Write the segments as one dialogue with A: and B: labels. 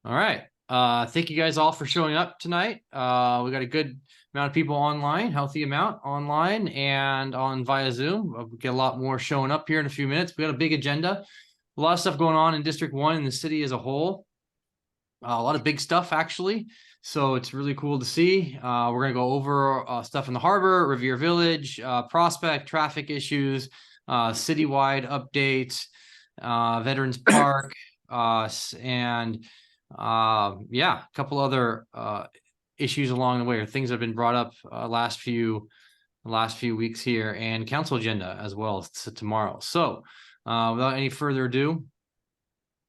A: All right. Thank you guys all for showing up tonight. We got a good amount of people online, healthy amount online and on via Zoom. We'll get a lot more showing up here in a few minutes. We got a big agenda, a lot of stuff going on in District 1 and the city as a whole. A lot of big stuff, actually. So it's really cool to see. We're going to go over stuff in the harbor, Revere Village, Prospect, traffic issues, citywide updates, Veterans Park, and yeah, a couple other issues along the way, or things that have been brought up last few weeks here, and council agenda as well tomorrow. So without any further ado,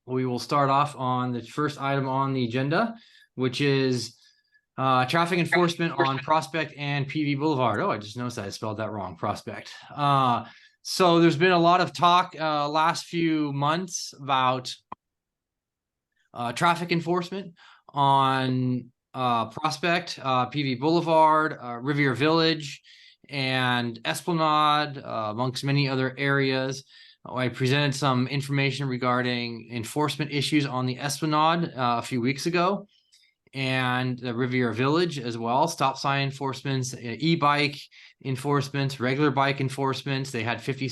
A: we will start off on the first item on the agenda, which is traffic enforcement on Prospect and PV Boulevard. Oh, I just noticed I spelled that wrong, Prospect. So there's been a lot of talk last few months about traffic enforcement on Prospect, PV Boulevard, Revere Village, and Esplanade, amongst many other areas. I presented some information regarding enforcement issues on the Esplanade a few weeks ago, and the Riviera Village as well. Stop sign enforcements, e-bike enforcements, regular bike enforcements. They had 50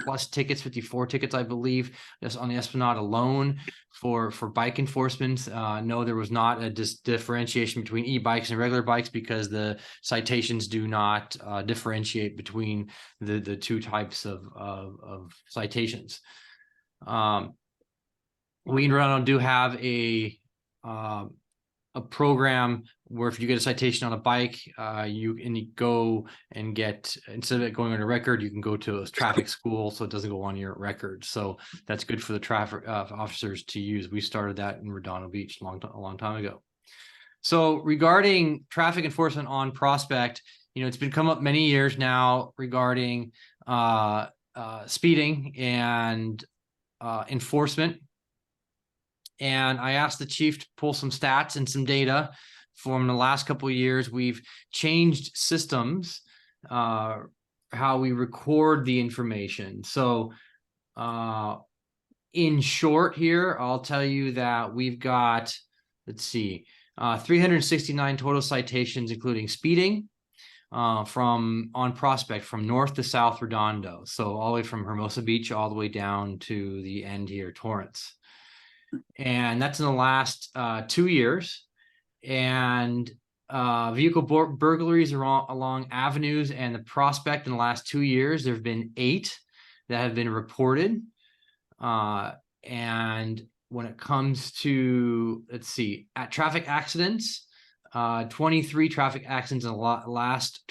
A: plus tickets, 54 tickets, I believe, just on the Esplanade alone for bike enforcements. No, there was not a differentiation between e-bikes and regular bikes because the citations do not differentiate between the two types of citations. We in Rhode Island do have a program where if you get a citation on a bike, you go and get, instead of it going on a record, you can go to a traffic school so it doesn't go on your record. So that's good for the traffic officers to use. We started that in Redondo Beach a long time ago. So regarding traffic enforcement on Prospect, it's been come up many years now regarding speeding and enforcement. And I asked the chief to pull some stats and some data from the last couple of years. We've changed systems, how we record the information. So in short here, I'll tell you that we've got, let's see, 369 total citations, including speeding, from on Prospect from north to south Redondo. So all the way from Hermosa Beach all the way down to the end here, Torrance. And that's in the last 2 years. And vehicle burglaries along avenues and the Prospect in the last 2 years, there have been 8 that have been reported. And when it comes to, let's see, at traffic accidents, 23 traffic accidents in the last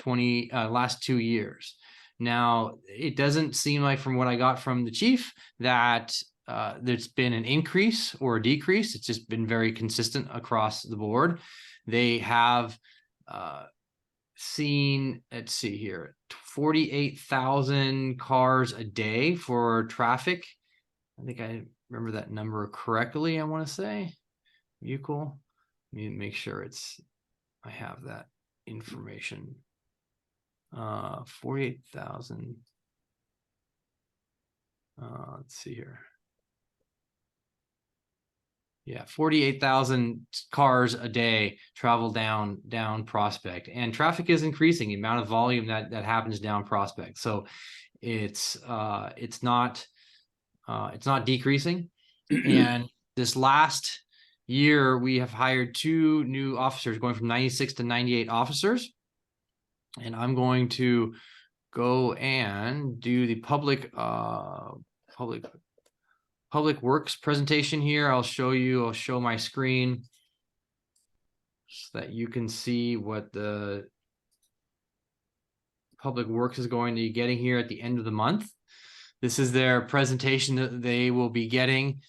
A: 2 years. Now, it doesn't seem like, from what I got from the chief, that there's been an increase or a decrease. It's just been very consistent across the board. They have seen, let's see here, 48,000 cars a day for traffic. I think I remember that number correctly, I want to say. Vehicle. Let me make sure I have that information. 48,000. Let's see here. Yeah, 48,000 cars a day travel down Prospect, and traffic is increasing. The amount of volume that happens down Prospect, so it's not decreasing. And this last year, we have hired 2 new officers, going from 96 to 98 officers. And I'm going to go and do the public works presentation here. I'll show my screen so that you can see what the public works is going to be getting here at the end of the month. This is their presentation that they will be getting.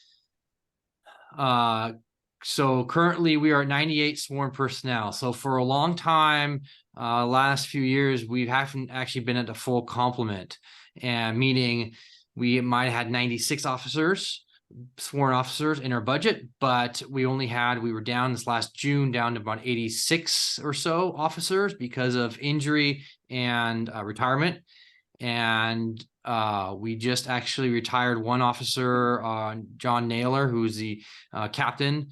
A: So currently we are at 98 sworn personnel. So for a long time, last few years, we haven't actually been at a full complement, and meaning we might have had 96 sworn officers in our budget, but we were down this last June down to about 86 or so officers because of injury and retirement. And we just actually retired one officer, John Naylor, who's the captain,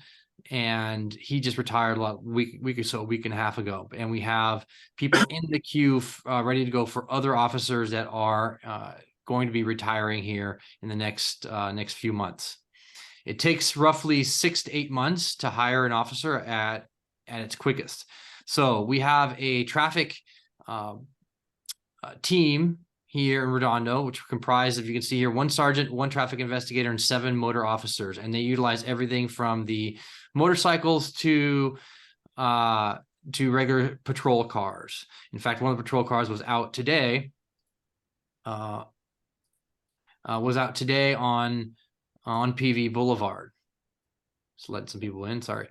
A: and he just retired a week or so, a week and a half ago. And we have people in the queue ready to go for other officers that are going to be retiring here in the next few months. It takes roughly 6 to 8 months to hire an officer at its quickest. So we have a traffic team here in Redondo, which comprised, if you can see here, 1 sergeant, 1 traffic investigator, and 7 motor officers. And they utilize everything from the motorcycles to regular patrol cars. In fact, one of the patrol cars was out today. On PV Boulevard. Just let some people in, sorry.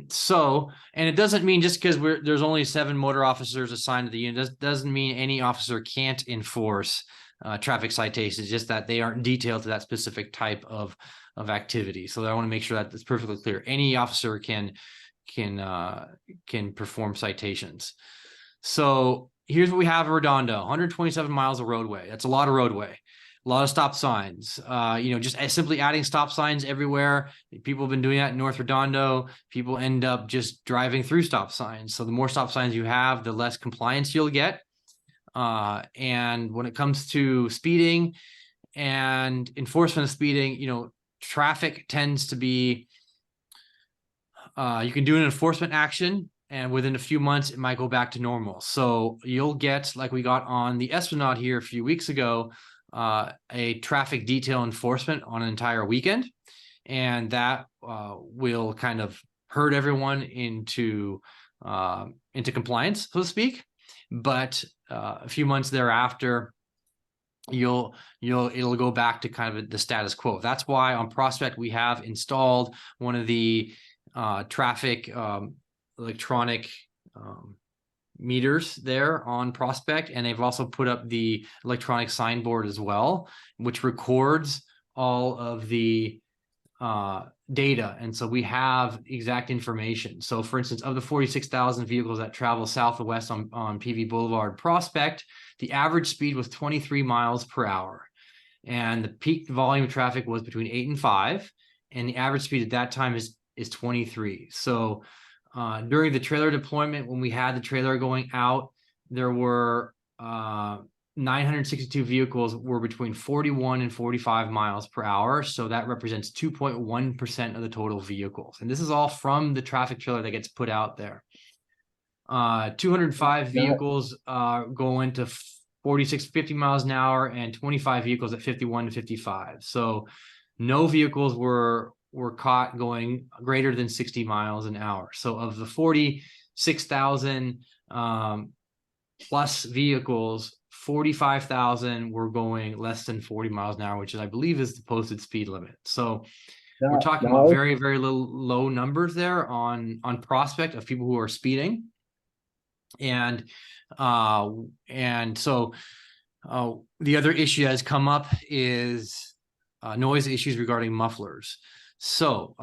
A: So, and it doesn't mean just because there's only 7 motor officers assigned to the unit, doesn't mean any officer can't enforce traffic citations, just that they aren't detailed to that specific type of activity. So I want to make sure that it's perfectly clear. Any officer can perform citations. So here's what we have in Redondo: 127 miles of roadway. That's a lot of roadway. A lot of stop signs, just simply adding stop signs everywhere. People have been doing that in North Redondo. People end up just driving through stop signs. So the more stop signs you have, the less compliance you'll get. And when it comes to speeding and enforcement of speeding, traffic tends to be, you can do an enforcement action, and within a few months, it might go back to normal. So you'll get, like we got on the Esplanade here a few weeks ago, a traffic detail enforcement on an entire weekend, and that will kind of herd everyone into compliance, so to speak. But a few months thereafter, it'll go back to kind of the status quo. That's why on Prospect we have installed one of the traffic electronic meters there on Prospect, and they've also put up the electronic signboard as well, which records all of the data. And so we have exact information. So for instance, of the 46,000 vehicles that travel south and west on PV Boulevard Prospect, the average speed was 23 miles per hour, and the peak volume of traffic was between 8 and 5, and the average speed at that time is 23. So during the trailer deployment, when we had the trailer going out, there were 962 vehicles were between 41 and 45 miles per hour. So that represents 2.1% of the total vehicles. And this is all from the traffic trailer that gets put out there. 205 vehicles go into 46 to 50 miles an hour, and 25 vehicles at 51 to 55. So no vehicles were caught going greater than 60 miles an hour. So of the 46,000 plus vehicles, 45,000 were going less than 40 miles an hour, which is, I believe, is the posted speed limit. So we're talking about very, very low numbers there on Prospect of people who are speeding. And so the other issue that has come up is noise issues regarding mufflers. So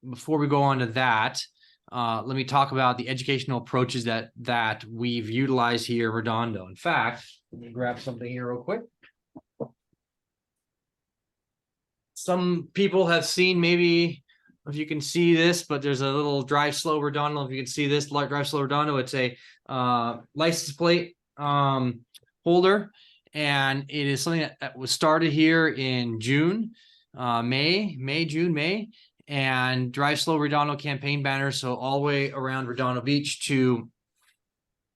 A: before we go on to that, let me talk about the educational approaches that we've utilized here in Redondo. In fact, let me grab something here real quick. Some people have seen, maybe if you can see this, but there's a little Drive Slow Redondo. If you can see this, Drive Slow Redondo, it's a license plate holder, and it is something that was started here in June. May, and Drive Slow Redondo campaign banners, so all the way around Redondo Beach to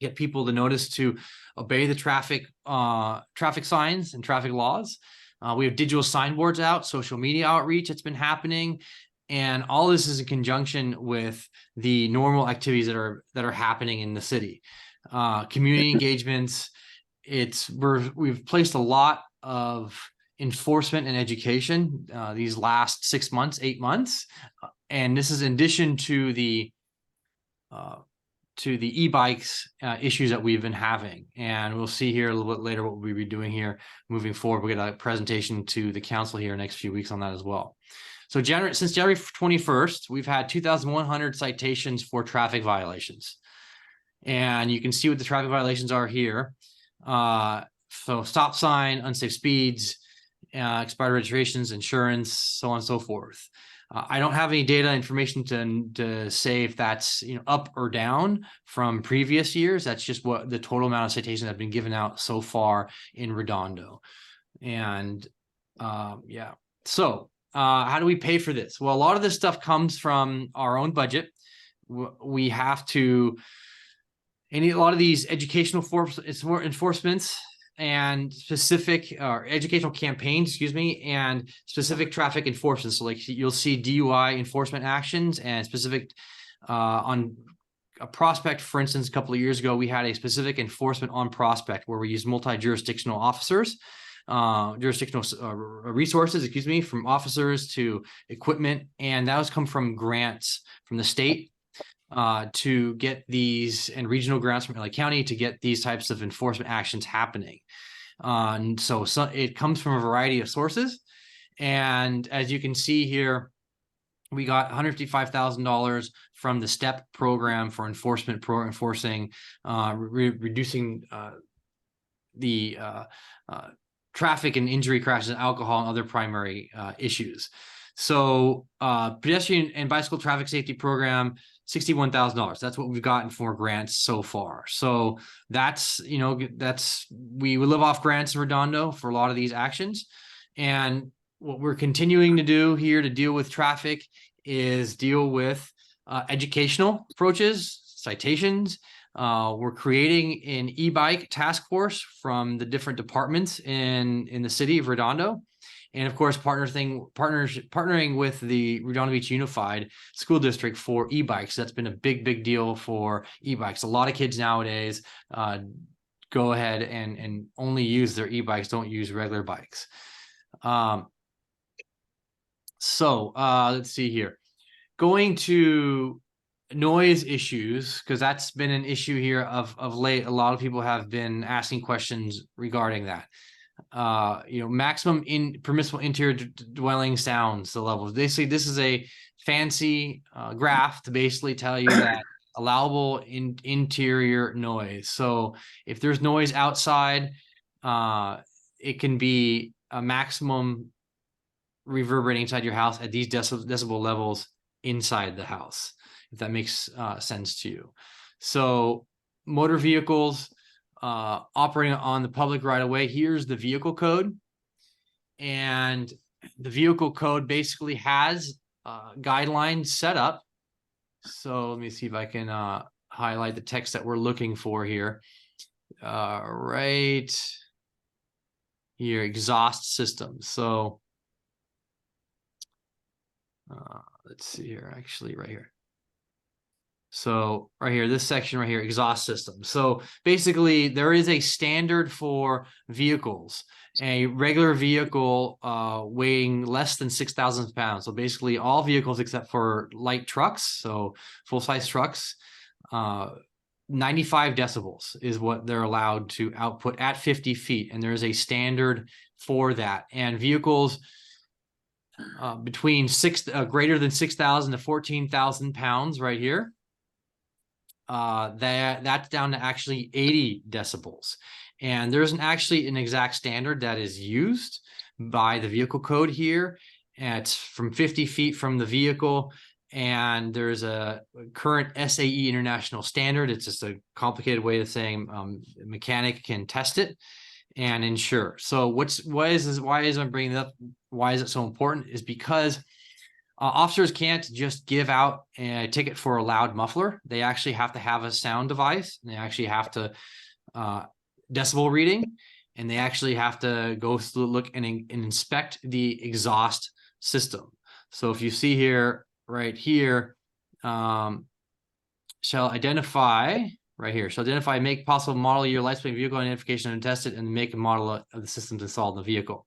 A: get people to notice to obey the traffic signs and traffic laws. We have digital signboards out, social media outreach that's been happening, and all this is in conjunction with the normal activities that are happening in the city. Community engagements. We've placed a lot of enforcement and education these last 6 months, 8 months, and this is in addition to the e-bikes issues that we've been having. And we'll see here a little bit later what we'll be doing here moving forward. We'll get a presentation to the council here next few weeks on that as well. So since January 21st, we've had 2,100 citations for traffic violations, and you can see what the traffic violations are here. So stop sign, unsafe speeds, expired registrations, insurance, so on and so forth. I don't have any data information to say if that's up or down from previous years. That's just what the total amount of citations have been given out so far in Redondo. And yeah, so how do we pay for this? Well, a lot of this stuff comes from our own budget. We have to, a lot of these educational enforcements and specific educational campaigns, excuse me, and specific traffic enforcement. So like you'll see DUI enforcement actions and specific on a Prospect, for instance, a couple of years ago, we had a specific enforcement on Prospect where we used multi-jurisdictional officers, jurisdictional resources, excuse me, from officers to equipment. And that was come from grants from the state to get these, and regional grants from LA County to get these types of enforcement actions happening. And so it comes from a variety of sources. And as you can see here, we got $155,000 from the STEP program for enforcing, reducing the traffic and injury crashes and alcohol and other primary issues. So pedestrian and bicycle traffic safety program, $61,000. That's what we've gotten for grants so far. So that's, we would live off grants in Redondo for a lot of these actions. And what we're continuing to do here to deal with traffic is deal with educational approaches, citations. We're creating an e-bike task force from the different departments in the city of Redondo. And of course, partnering with the Redondo Beach Unified School District for e-bikes. That's been a big deal for e-bikes. A lot of kids nowadays go ahead and only use their e-bikes, don't use regular bikes. So let's see here. Going to noise issues, because that's been an issue here of late. A lot of people have been asking questions regarding that. Maximum permissible interior dwelling sounds, the levels. Basically, this is a fancy graph to basically tell you that allowable interior noise. So if there's noise outside, it can be a maximum reverberating inside your house at these decibel levels inside the house, if that makes sense to you. So motor vehicles operating on the public right of way, here's the vehicle code. And the vehicle code basically has guidelines set up. So let me see if I can highlight the text that we're looking for here. Right here, exhaust systems. So let's see here, actually right here. So right here, this section right here, exhaust system. So basically there is a standard for vehicles, a regular vehicle weighing less than 6,000 pounds. So basically all vehicles except for light trucks, so full-size trucks, 95 decibels is what they're allowed to output at 50 feet. And there's a standard for that. And vehicles between greater than 6,000 to 14,000 pounds right here, that's down to actually 80 decibels. And there isn't actually an exact standard that is used by the vehicle code here. And it's from 50 feet from the vehicle. And there's a current SAE international standard. It's just a complicated way of saying a mechanic can test it and ensure. So why is I bringing it up? Why is it so important? Is because officers can't just give out a ticket for a loud muffler. They actually have to have a sound device. They actually have to decibel reading, and they actually have to go through, look and inspect the exhaust system. So if you see here, right here, shall identify right here, shall identify make possible model year lifespan vehicle identification and test it, and make a model of the systems installed in the vehicle.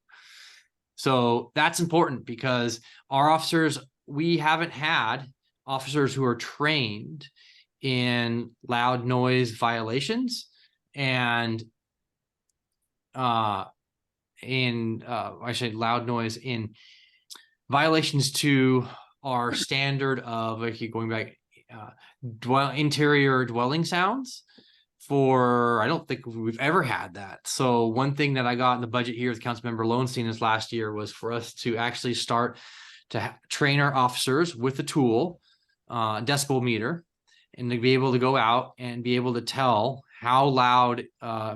A: So that's important because our officers, we haven't had officers who are trained in loud noise violations and I say loud noise in violations to our standard of, I keep going back, interior dwelling sounds. I don't think we've ever had that. So one thing that I got in the budget here with Councilmember Lowenstein this last year was for us to actually start to train our officers with the tool, decibel meter, and to be able to go out and be able to tell how loud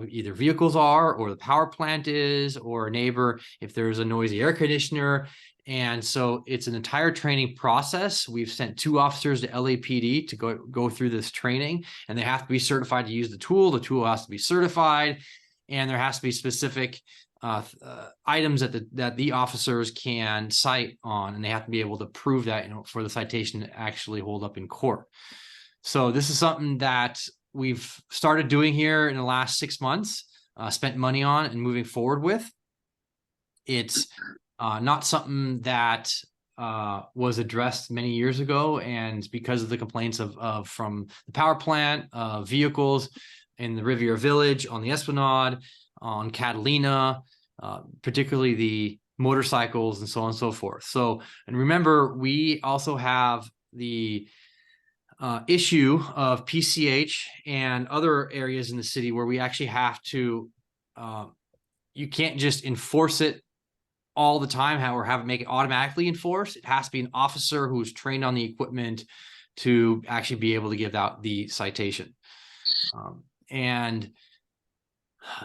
A: either vehicles are, or the power plant is, or a neighbor, if there's a noisy air conditioner. And so it's an entire training process. We've sent 2 officers to LAPD to go through this training, and they have to be certified to use the tool. The tool has to be certified, and there has to be specific items that the officers can cite on, and they have to be able to prove that, for the citation to actually hold up in court. So this is something that we've started doing here in the last 6 months, spent money on and moving forward with. It's not something that was addressed many years ago, and because of the complaints from the power plant, vehicles in the Riviera Village, on the Esplanade, on Catalina, particularly the motorcycles and so on and so forth. So, and remember, we also have the issue of PCH and other areas in the city where we actually have to, you can't just enforce it all the time, or have it make it automatically enforced. It has to be an officer who's trained on the equipment to actually be able to give out the citation. And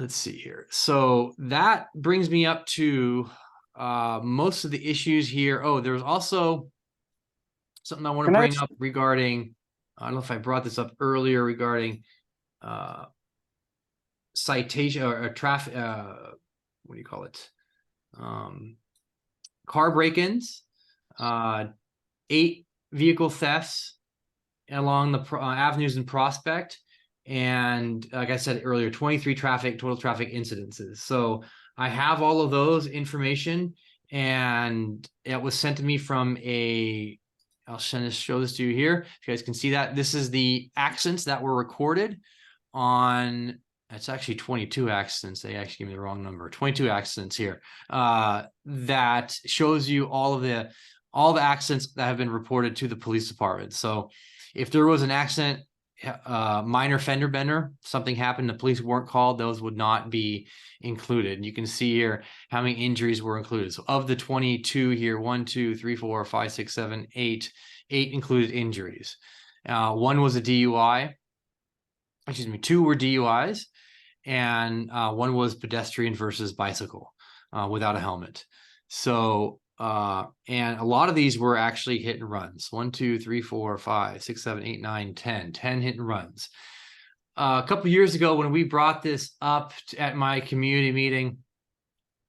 A: let's see here. So that brings me up to most of the issues here. Oh, there's also something I want to bring up regarding, I don't know if I brought this up earlier, regarding citation or traffic, what do you call it? Car break-ins, 8 vehicle thefts along the avenues in Prospect, and like I said earlier, 23 total traffic incidences. So I have all of those information, and it was sent to me from I'll show this to you here. You guys can see that this is the accidents that were recorded on. It's actually 22 accidents. They actually gave me the wrong number. 22 accidents here. That shows you all the accidents that have been reported to the police department. So if there was an accident, minor fender bender, something happened, the police weren't called, those would not be included. And you can see here how many injuries were included. So of the 22 here, 1, 2, 3, 4, 5, 6, 7, 8 included injuries. 1 was a DUI. Excuse me, 2 were DUIs, and 1 was pedestrian versus bicycle without a helmet. So and a lot of these were actually hit and runs. 1, 2, 3, 4, 5, 6, 7, 8, 9, 10 hit and runs. A couple of years ago, when we brought this up at my community meeting,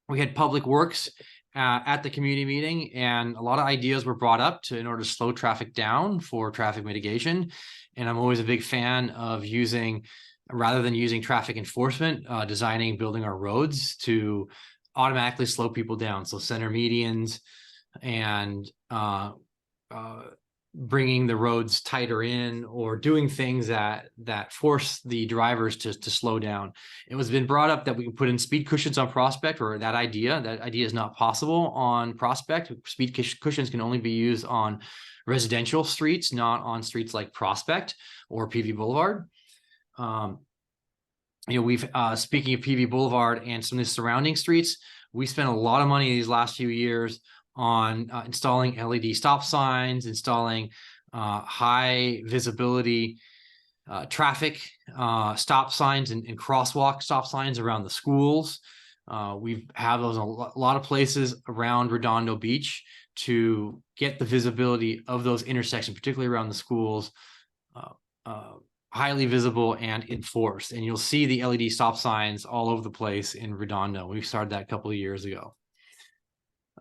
A: we had Public Works at the community meeting, and a lot of ideas were brought up in order to slow traffic down for traffic mitigation. And I'm always a big fan of rather than using traffic enforcement, designing, building our roads to automatically slow people down. So center medians and bringing the roads tighter in, or doing things that force the drivers to slow down. It was been brought up that we can put in speed cushions on Prospect, or that idea is not possible on Prospect. Speed cushions can only be used on residential streets, not on streets like Prospect or PV Boulevard. We've speaking of PV Boulevard and some of the surrounding streets, we spent a lot of money these last few years on installing LED stop signs, installing high visibility traffic stop signs and crosswalk stop signs around the schools. We have those in a lot of places around Redondo Beach to get the visibility of those intersections, particularly around the schools, highly visible and enforced. And you'll see the LED stop signs all over the place in Redondo. We started that a couple of years ago.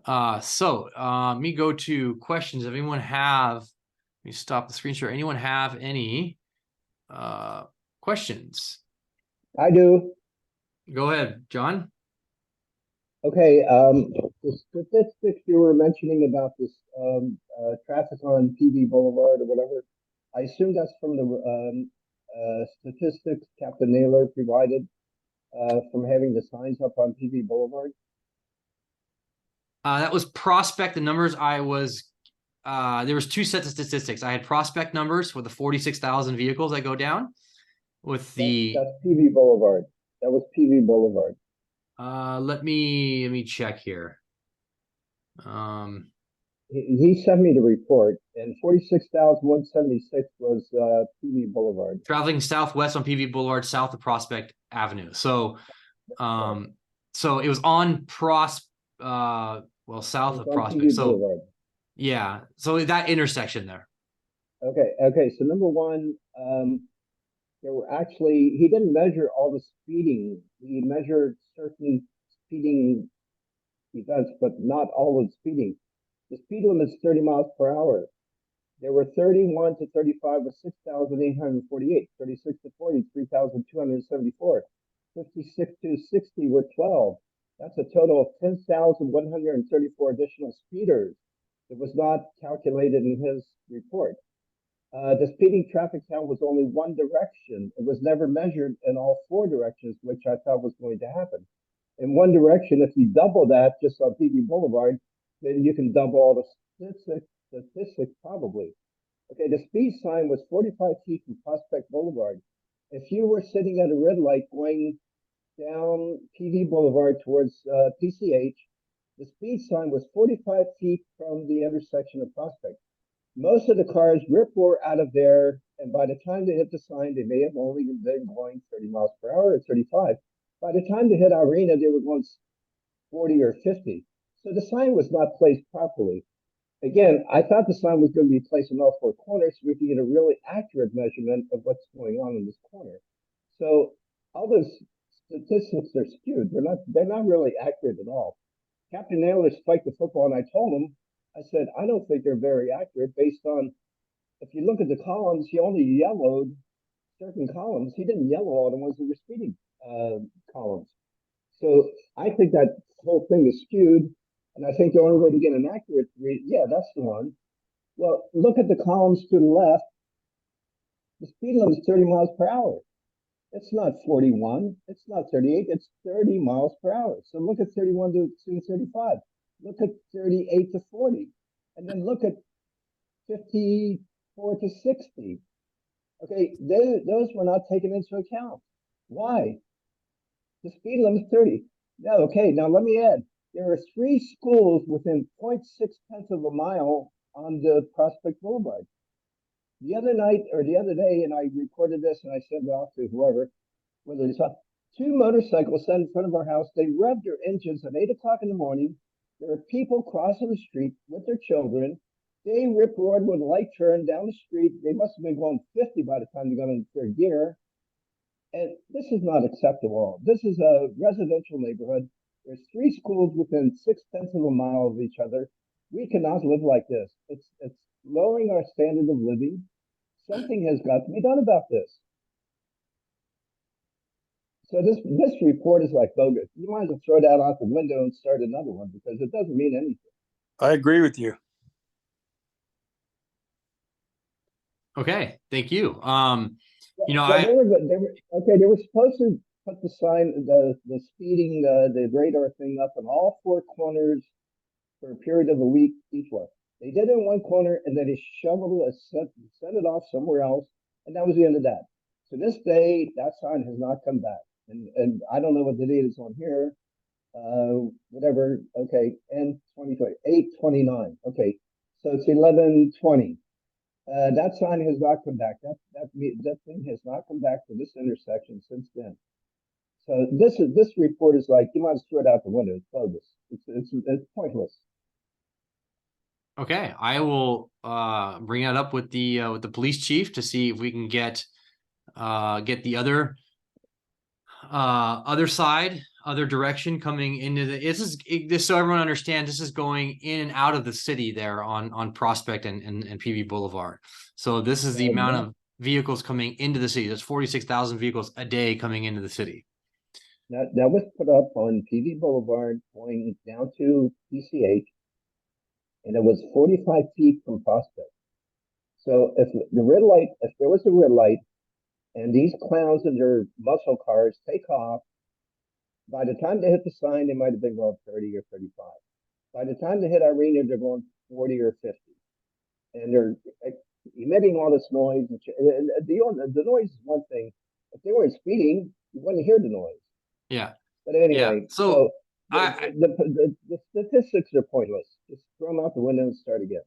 A: Let me go to questions. If anyone have, let me stop the screen share. Anyone have any questions?
B: I do.
A: Go ahead, John.
B: Okay, the statistics you were mentioning about this traffic on PV Boulevard or whatever, I assume that's from the statistics Captain Naylor provided from having the signs up on PV Boulevard.
A: That was Prospect. The numbers there was 2 sets of statistics. I had Prospect numbers for the 46,000 vehicles that go down with the.
B: That's PV Boulevard. That was PV Boulevard.
A: Let me check here.
B: he sent me the report, and 46,176 was PV Boulevard.
A: Traveling southwest on PV Boulevard, south of Prospect Avenue. So, so it was on well, south of
B: on
A: Prospect.
B: PV
A: So
B: Boulevard.
A: yeah, so that intersection there.
B: Okay. So number one, there were actually, he didn't measure all the speeding. He measured certain speeding events, but not all of the speeding. The speed limit is 30 miles per hour. There were 31 to 35 with 6,848, 36 to 40, 3,274, 56 to 60 were 12. That's a total of 10,134 additional speeders. It was not calculated in his report. The speeding traffic count was only one direction. It was never measured in all four directions, which I thought was going to happen. In one direction, if you double that just on PV Boulevard, then you can double all the statistics probably. Okay, the speed sign was 45 feet from Prospect Boulevard. If you were sitting at a red light going down PV Boulevard towards PCH, the speed sign was 45 feet from the intersection of Prospect. Most of the cars rip roar out of there, and by the time they hit the sign, they may have only been going 30 miles per hour or 35. By the time they hit Irina, they were going 40 or 50. So the sign was not placed properly. Again, I thought the sign was going to be placed in all four corners so we could get a really accurate measurement of what's going on in this corner. So all those statistics are skewed. They're not really accurate at all. Captain Naylor spiked the football, and I told him, I said, I don't think they're very accurate based on, if you look at the columns, he only yellowed certain columns. He didn't yellow all the ones that were speeding columns. So I think that whole thing is skewed. And I think the only way to get an accurate read, yeah, that's the one. Well, look at the columns to the left. The speed limit is 30 miles per hour. It's not 41. It's not 38. It's 30 miles per hour. So look at 31 to 35. Look at 38 to 40. And then look at 54 to 60. Okay, those were not taken into account. Why? The speed limit is 30. No, okay, now let me add. There are 3 schools within 0.6 tenths of a mile on the Prospect Boulevard. The other night or the other day, and I recorded this and I sent it off to whoever, whether it's 2 motorcycles sat in front of our house. They revved their engines at 8 o'clock in the morning. There are people crossing the street with their children. They rip roared with a light turn down the street. They must have been going 50 by the time they got into their gear. And this is not acceptable. This is a residential neighborhood. There's 3 schools within 0.6 of a mile of each other. We cannot live like this. It's lowering our standard of living. Something has got to be done about this. So this report is like bogus. You might as well throw that out the window and start another one because it doesn't mean anything.
C: I agree with you.
A: Okay, thank you. You know,
B: They were supposed to put the sign, the speeding, the radar thing up in all 4 corners for a period of a week each one. They did it in one corner and then they shoveled it, sent it off somewhere else, and that was the end of that. To this day, that sign has not come back. And I don't know what the date is on here. Whatever. Okay, and 2020, 8/29. Okay, so it's 11/20. That sign has not come back. That thing has not come back to this intersection since then. So this report is like you might as well throw it out the window. It's bogus. It's pointless.
A: okay, I will bring that up with the police chief to see if we can get the other side, other direction coming into this so everyone understands this is going in and out of the city there on Prospect and PV Boulevard. So this is the amount of vehicles coming into the city. There's 46,000 vehicles a day coming into the city.
B: That was put up on PV Boulevard going down to PCH, and it was 45 feet from Prospect. So if there was a red light, and these clowns in their muscle cars take off, by the time they hit the sign, they might have been going 30 or 35. By the time they hit Irina, they're going 40 or 50. And they're emitting all this noise. And the noise is one thing. If they weren't speeding, you wouldn't hear the noise.
A: Yeah.
B: But anyway,
A: yeah. So
B: the statistics are pointless. just throw them out the window and start again.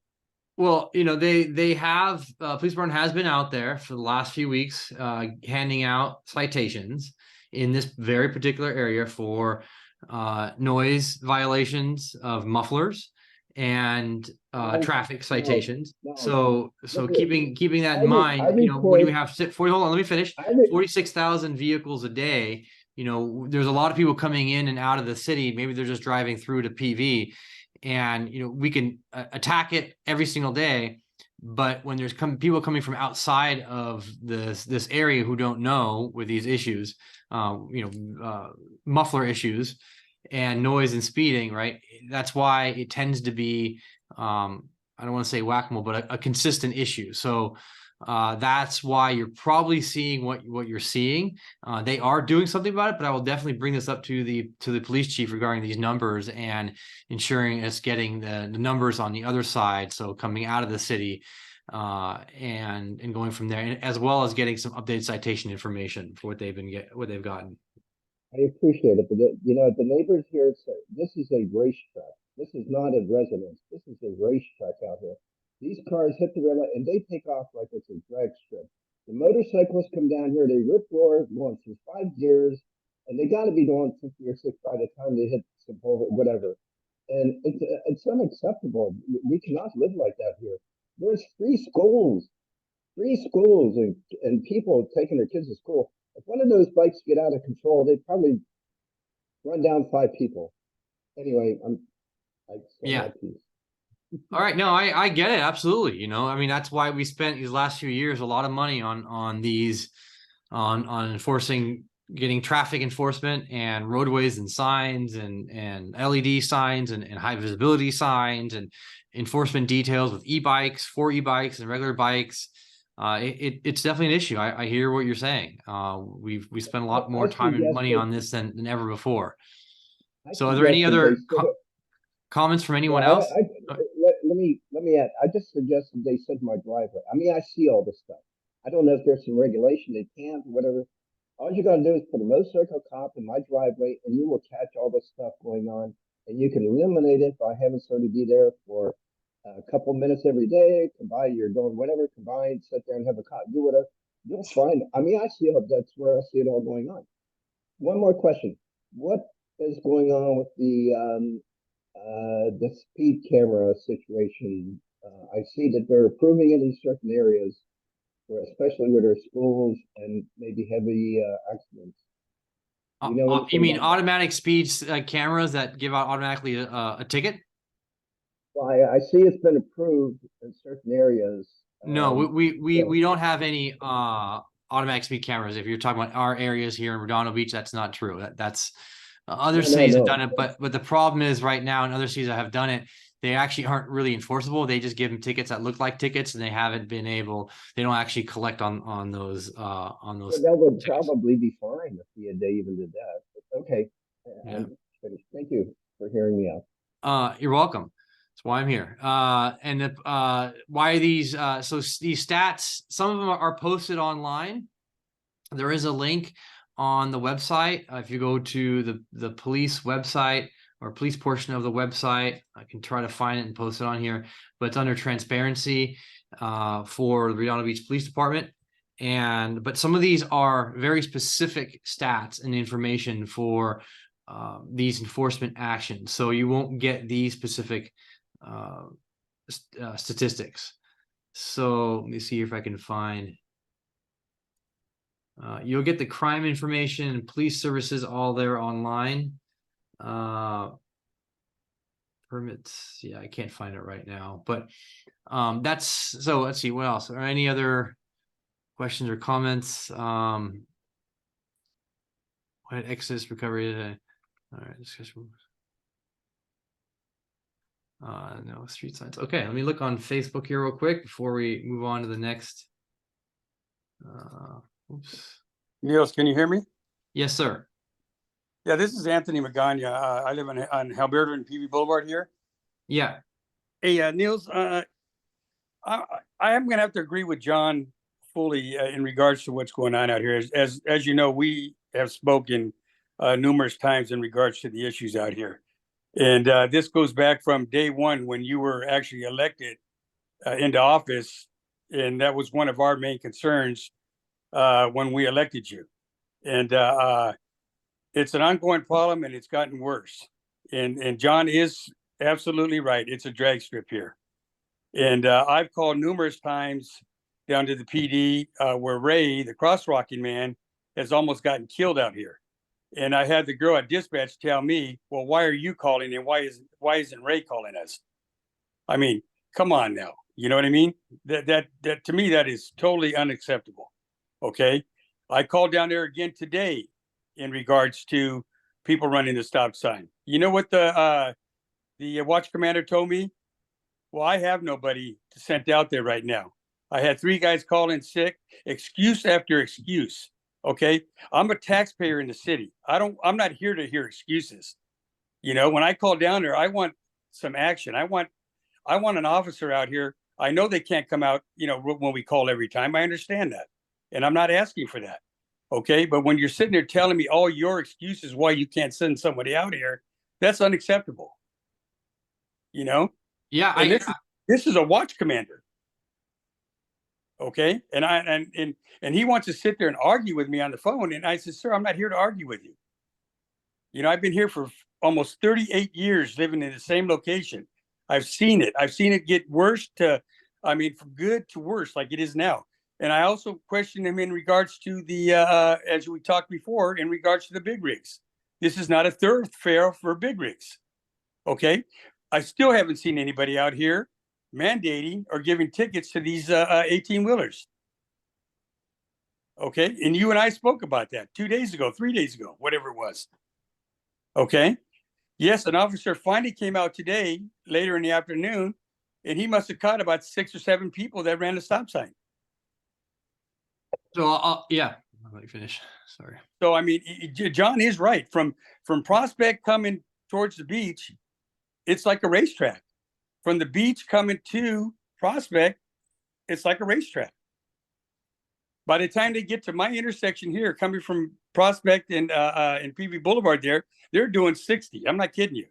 A: Well, you know, they have police department has been out there for the last few weeks, handing out citations in this very particular area for noise violations of mufflers and
B: No,
A: traffic
B: no,
A: citations.
B: no.
A: So
B: Look at,
A: keeping that
B: I,
A: in mind, you know, when
B: report,
A: you have hold on, let me finish.
B: I, re,
A: 46,000 vehicles a day. You know, there's a lot of people coming in and out of the city. Maybe they're just driving through to PV, and you know we can attack it every single day. But when there's people coming from outside of this area who don't know with these issues, muffler issues and noise and speeding, right? That's why it tends to be I don't want to say whack-a-mole, but a consistent issue. So that's why you're probably seeing what you're seeing. They are doing something about it, but I will definitely bring this up to the police chief regarding these numbers and ensuring us getting the numbers on the other side. So coming out of the city and going from there, and as well as getting some updated citation information for what they've gotten.
B: I appreciate it, but you know, the neighbors here say this is a racetrack. This is not a residence. This is a racetrack out here. These cars hit the red light and they take off like it's a drag strip. The motorcyclists come down here, they rip roar, going through 5 gears, and they got to be doing 50 or 60 by the time they hit some whatever. And it's unacceptable. We cannot live like that here. There's three schools and people taking their kids to school. If one of those bikes get out of control, they probably run down 5 people. Anyway, I said
A: Yeah.
B: my piece.
A: All right. No, I get it. Absolutely. You know, I mean, that's why we spent these last few years a lot of money on these on enforcing, getting traffic enforcement and roadways and signs and LED signs and high visibility signs and enforcement details with e-bikes, for e-bikes and regular bikes. It's definitely an issue. I hear what you're saying. We spent a lot more time and money on this than ever before. So are there any other comments from anyone else?
B: Let me add. I just suggested they said my driveway. I mean, I see all this stuff. I don't know if there's some regulation they can't or whatever. All you gotta do is put a motorcycle cop in my driveway, and you will catch all this stuff going on, and you can eliminate it by having somebody be there for a couple minutes every day. Come by, you're doing whatever. Come by, sit there and have a cop, do whatever. You'll find. I mean, I see that's where I see it all going on. One more question: what is going on with the speed camera situation? I see that they're approving it in certain areas, where especially where there's schools and maybe heavy accidents.
A: You mean automatic speed cameras that give out automatically a ticket?
B: Well, I see it's been approved in certain areas.
A: No, we don't have any automatic speed cameras. If you're talking about our areas here in Redondo Beach, that's not true. That's other cities have done it, but the problem is right now in other cities that have done it, they actually aren't really enforceable. They just give them tickets that look like tickets, and they haven't been able. They don't actually collect on those. Well,
B: that would probably be fine if they even did that. But okay,
A: yeah.
B: I'm finished. Thank you for hearing me out.
A: You're welcome. That's why I'm here. And why are these? So these stats, some of them are posted online. There is a link on the website. If you go to the police website or police portion of the website, I can try to find it and post it on here, but it's under transparency for the Redondo Beach Police Department. But some of these are very specific stats and information for these enforcement actions. So you won't get these specific statistics. So let me see if I can find. You'll get the crime information and police services all there online. Permits, yeah, I can't find it right now, but that's so. Let's see what else. Are any other questions or comments? What excess recovery? All right, discussion. No street signs. Okay, let me look on Facebook here real quick before we move on to the next. Oops.
C: Niels, can you hear me?
A: Yes, sir.
C: Yeah, this is Anthony Magana. I live on Halberta and PV Boulevard here.
A: Yeah.
C: Hey, Niels, I am going to have to agree with John fully in regards to what's going on out here. As you know, we have spoken numerous times in regards to the issues out here. And this goes back from day one when you were actually elected into office. And that was one of our main concerns when we elected you. And it's an ongoing problem, and it's gotten worse. And John is absolutely right. It's a drag strip here. And I've called numerous times down to the PD where Ray, the crosswalking man, has almost gotten killed out here. And I had the girl at dispatch tell me, well, why are you calling and why isn't Ray calling us? I mean, come on now. You know what I mean? That to me, that is totally unacceptable. Okay. I called down there again today in regards to people running the stop sign. You know what the watch commander told me? Well, I have nobody sent out there right now. I had 3 guys call in sick, excuse after excuse. Okay. I'm a taxpayer in the city. I'm not here to hear excuses. You know, when I call down there, I want some action. I want an officer out here. I know they can't come out, you know, when we call every time. I understand that. And I'm not asking for that. Okay. But when you're sitting there telling me all your excuses why you can't send somebody out here, that's unacceptable. You know?
A: Yeah,
C: And this is a watch commander. Okay. And he wants to sit there and argue with me on the phone. And I said, sir, I'm not here to argue with you. You know, I've been here for almost 38 years living in the same location. I've seen it. I've seen it get worse from good to worse, like it is now. And I also questioned him in regards to the, as we talked before, in regards to the big rigs. This is not a thoroughfare for big rigs. Okay. I still haven't seen anybody out here mandating or giving tickets to these 18-wheelers. Okay. And you and I spoke about that 2 days ago, 3 days ago, whatever it was. Okay. Yes, an officer finally came out today, later in the afternoon, and he must have caught about 6 or 7 people that ran the stop sign.
A: So yeah, I'll let you finish. Sorry.
C: So I mean, John is right. From Prospect coming towards the beach, it's like a racetrack. From the beach coming to Prospect, it's like a racetrack. By the time they get to my intersection here, coming from Prospect and PV Boulevard, they're doing 60. I'm not kidding you.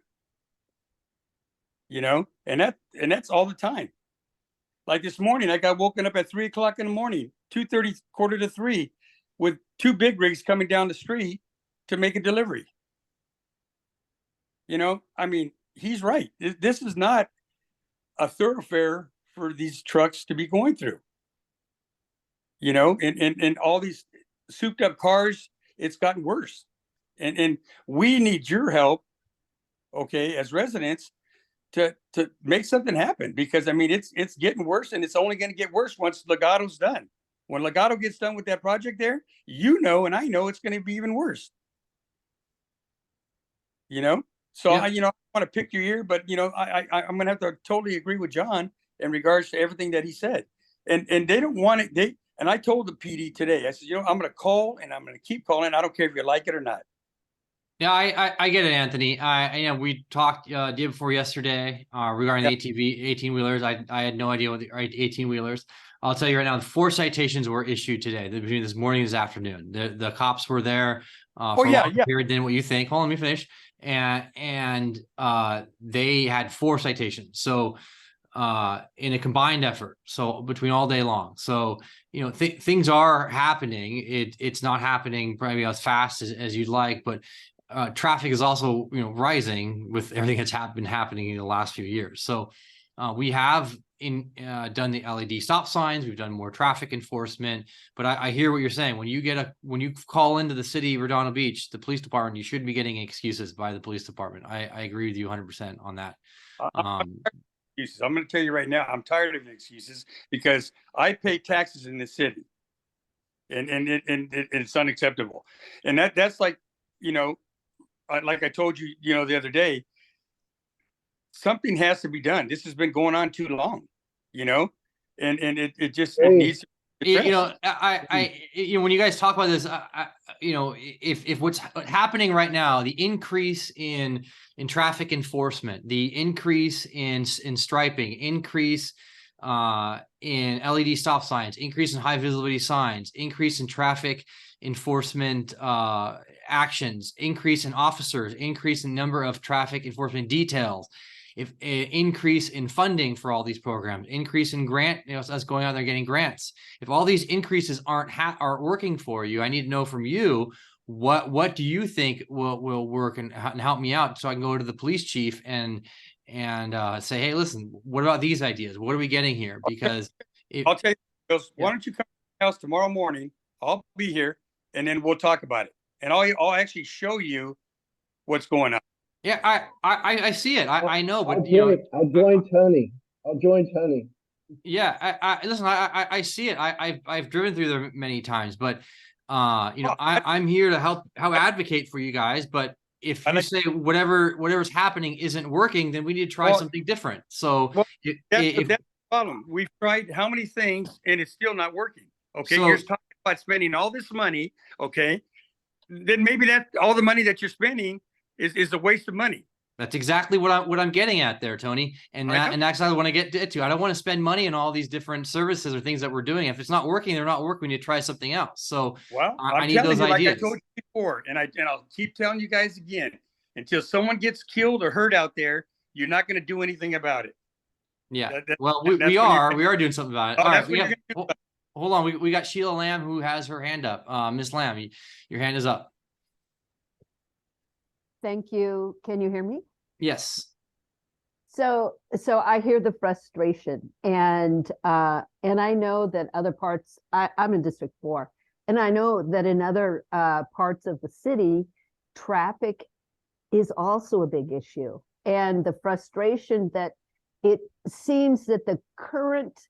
C: You know, and that's all the time. Like this morning, I got woken up at 3 o'clock in the morning, 2:30, 2:45, with 2 big rigs coming down the street to make a delivery. You know, I mean, he's right. This is not a thoroughfare for these trucks to be going through. You know, and all these souped up cars, it's gotten worse. And we need your help, okay, as residents, to make something happen, because I mean it's getting worse, and it's only going to get worse once Legato's done. When Legato gets done with that project there, you know, and I know it's going to be even worse. You know, so
A: Yeah.
C: I want to pick your ear, but you know, I'm going to have to totally agree with John in regards to everything that he said. And they don't want it. And I told the PD today, I said, you know, I'm going to call and I'm going to keep calling. I don't care if you like it or not.
A: Yeah, I get it, Anthony. We talked day before yesterday regarding the 18-wheelers. I had no idea what the 18-wheelers. I'll tell you right now, the 4 citations were issued today between this morning and this afternoon. The cops were there for a longer period than what you think. Hold on, let me finish. And they had 4 citations. So in a combined effort, so between all day long. So you know, things are happening. It's not happening probably as fast as you'd like, but traffic is also, you know, rising with everything that's been happening in the last few years. So we have done the LED stop signs. We've done more traffic enforcement. But I hear what you're saying. When you call into the city of Redondo Beach, the police department, you shouldn't be getting excuses by the police department. I agree with you 100% on that.
C: Excuses. I'm going to tell you right now, I'm tired of excuses, because I pay taxes in this city, and it's unacceptable. And that's like, you know, like I told you, you know, the other day, something has to be done. This has been going on too long, you know, and it needs to be addressed.
A: You know, you know, when you guys talk about this, you know, if what's happening right now, the increase in traffic enforcement, the increase in striping, increase in LED stop signs, increase in high visibility signs, increase in traffic enforcement actions, increase in officers, increase in number of traffic enforcement details, if increase in funding for all these programs, increase in grant, us going out there getting grants. If all these increases aren't working for you, I need to know from you, what do you think will work and help me out, so I can go to the police chief and say, hey, listen, what about these ideas? What are we getting here? Because
C: I'll tell you, why don't you come to my house tomorrow morning? I'll be here, and then we'll talk about it. And I'll actually show you what's going on.
A: Yeah, I see it. I know, but
B: I'll join Tony. I'll join Tony.
A: Yeah, listen, I see it. I've driven through there many times, but I'm here to help advocate for you guys. But if you say whatever's happening isn't working, then we need to try something different. So
C: that's the problem. We've tried how many things and it's still not working. Okay,
A: So-
C: you're talking about spending all this money. Okay, then maybe that all the money that you're spending is a waste of money.
A: That's exactly what I'm getting at there, Tony. And that's what I want to get to. I don't want to spend money on all these different services or things that we're doing. If it's not working, they're not working. We need to try something else. So I need those ideas.
C: Like I told you before, and I'll keep telling you guys again, until someone gets killed or hurt out there, you're not going to do anything about it.
A: Yeah. Well, we are doing something about it. All right. Hold on. We got Sheila Lamb who has her hand up. Miss Lamb, your hand is up.
D: Thank you. Can you hear me?
A: Yes.
D: So I hear the frustration, and I know that other parts. I'm in District 4, and I know that in other parts of the city, traffic is also a big issue, and the frustration that it seems that the current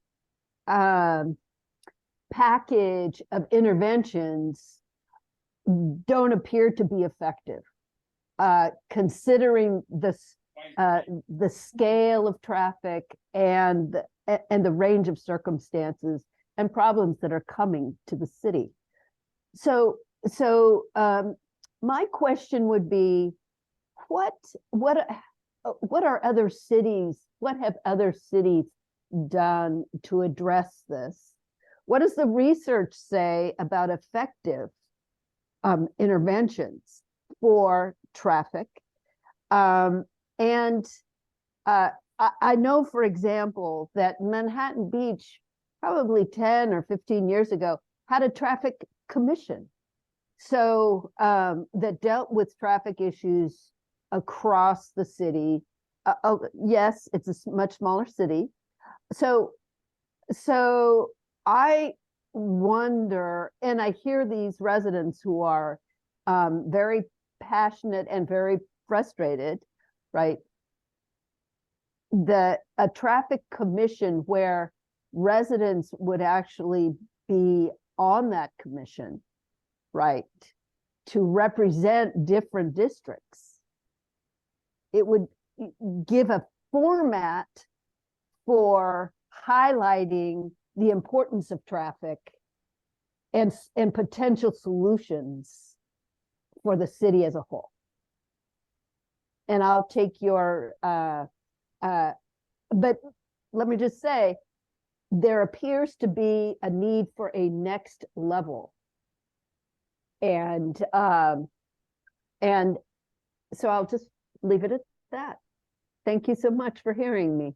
D: package of interventions don't appear to be effective. Considering the scale of traffic and the range of circumstances and problems that are coming to the city. So my question would be, what are other cities? What have other cities done to address this? What does the research say about effective interventions for traffic? I know, for example, that Manhattan Beach probably 10 or 15 years ago had a traffic commission. So that dealt with traffic issues across the city. Yes, it's a much smaller city. So I wonder, and I hear these residents who are very passionate and very frustrated, right? A traffic commission where residents would actually be on that commission, right, to represent different districts. It would give a format for highlighting the importance of traffic and potential solutions for the city as a whole. And I'll take your, but let me just say, there appears to be a need for a next level. And so I'll just leave it at that. Thank you so much for hearing me.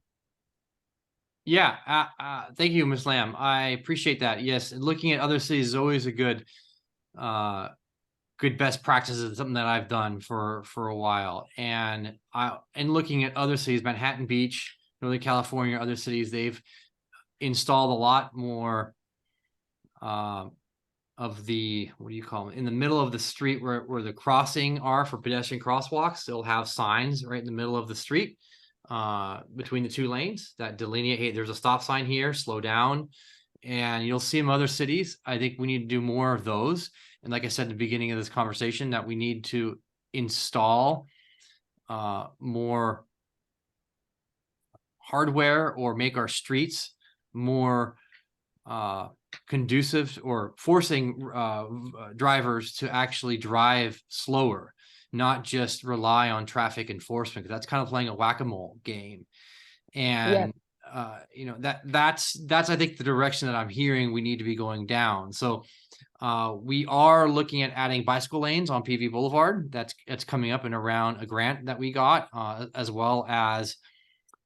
A: Yeah, thank you, Ms. Lamb. I appreciate that. Yes, looking at other cities is always a good best practices. It's something that I've done for a while. And looking at other cities, Manhattan Beach, Northern California, other cities, they've installed a lot more of the, what do you call them, in the middle of the street where the crossing are for pedestrian crosswalks. They'll have signs right in the middle of the street between the two lanes that delineate, hey, there's a stop sign here, slow down. And you'll see in other cities. I think we need to do more of those. And like I said at the beginning of this conversation, that we need to install more hardware or make our streets more conducive, or forcing drivers to actually drive slower, not just rely on traffic enforcement, because that's kind of playing a whack-a-mole game. And that's I think the direction that I'm hearing we need to be going down. So We are looking at adding bicycle lanes on PV Boulevard. That's coming up and around a grant that we got, as well as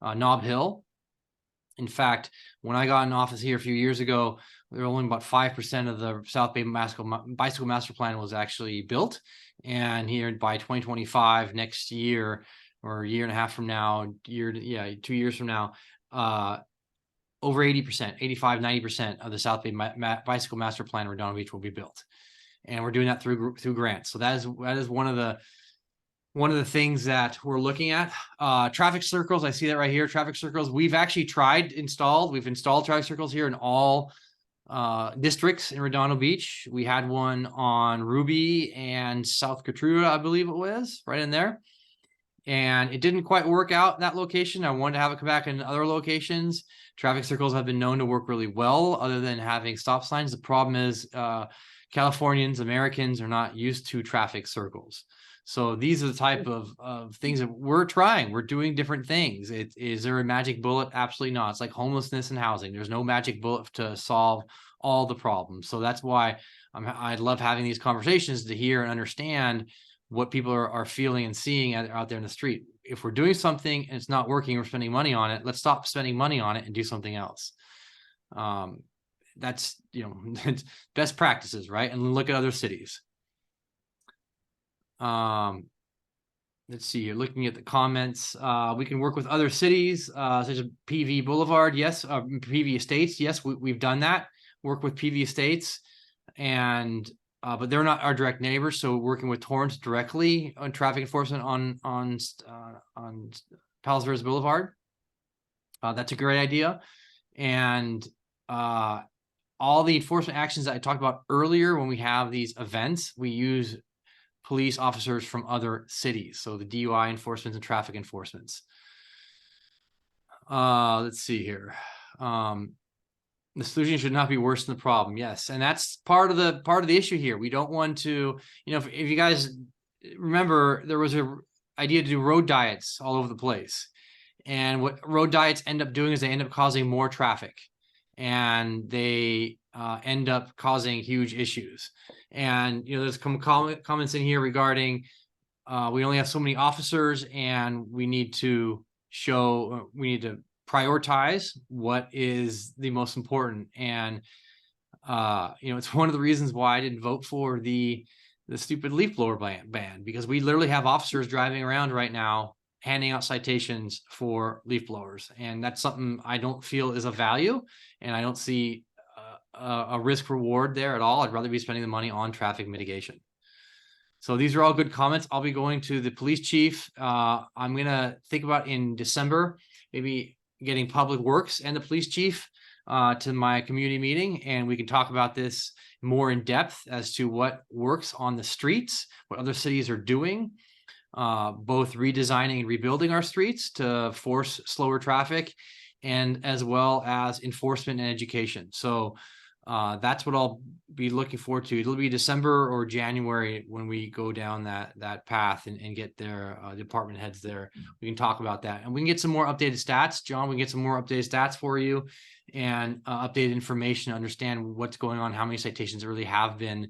A: Nob Hill. In fact, when I got in office here a few years ago, there were only about 5% of the South Bay Bicycle Master Plan was actually built. And here by 2025, next year, or a year and a half from now, 2 years from now, over 80%, 85, 90% of the South Bay Bicycle Master Plan Redondo Beach will be built. And we're doing that through grants. So that is one of the things that we're looking at. Traffic circles, I see that right here. Traffic circles, we've actually we've installed traffic circles here in all districts in Redondo Beach. We had one on Ruby and South Katruda, I believe it was, right in there. And it didn't quite work out that location. I wanted to have it come back in other locations. Traffic circles have been known to work really well, other than having stop signs. The problem is Californians, Americans are not used to traffic circles. So these are the type of things that we're trying. We're doing different things. Is there a magic bullet? Absolutely not. It's like homelessness and housing. There's no magic bullet to solve all the problems. So that's why I love having these conversations, to hear and understand what people are feeling and seeing out there in the street. If we're doing something and it's not working, we're spending money on it, let's stop spending money on it and do something else. That's, best practices, right? And look at other cities. Let's see here, looking at the comments, we can work with other cities, such as PV Boulevard. Yes. PV Estates. Yes, we've done that. Work with PV Estates, and but they're not our direct neighbors. So working with Torrance directly on traffic enforcement on Palos Verdes Boulevard. That's a great idea. And all the enforcement actions that I talked about earlier, when we have these events, we use police officers from other cities. So the DUI enforcements and traffic enforcements. Let's see here. The solution should not be worse than the problem. Yes. And that's part of the issue here. We don't want to, if you guys remember, there was a idea to do road diets all over the place. And what road diets end up doing is they end up causing more traffic, and they end up causing huge issues. And, there's comments in here regarding we only have so many officers, and we need to prioritize what is the most important. And, it's one of the reasons why I didn't vote for the stupid leaf blower ban, because we literally have officers driving around right now handing out citations for leaf blowers. And that's something I don't feel is a value, and I don't see a risk reward there at all. I'd rather be spending the money on traffic mitigation. So these are all good comments. I'll be going to the police chief. I'm going to think about in December, maybe getting Public Works and the police chief to my community meeting, and we can talk about this more in depth as to what works on the streets, what other cities are doing, both redesigning and rebuilding our streets to force slower traffic, and as well as enforcement and education. So that's what I'll be looking forward to. It'll be December or January when we go down that path and get their department heads there. We can talk about that, and we can get some more updated stats. John, we can get some more updated stats for you, and updated information to understand what's going on, how many citations really have been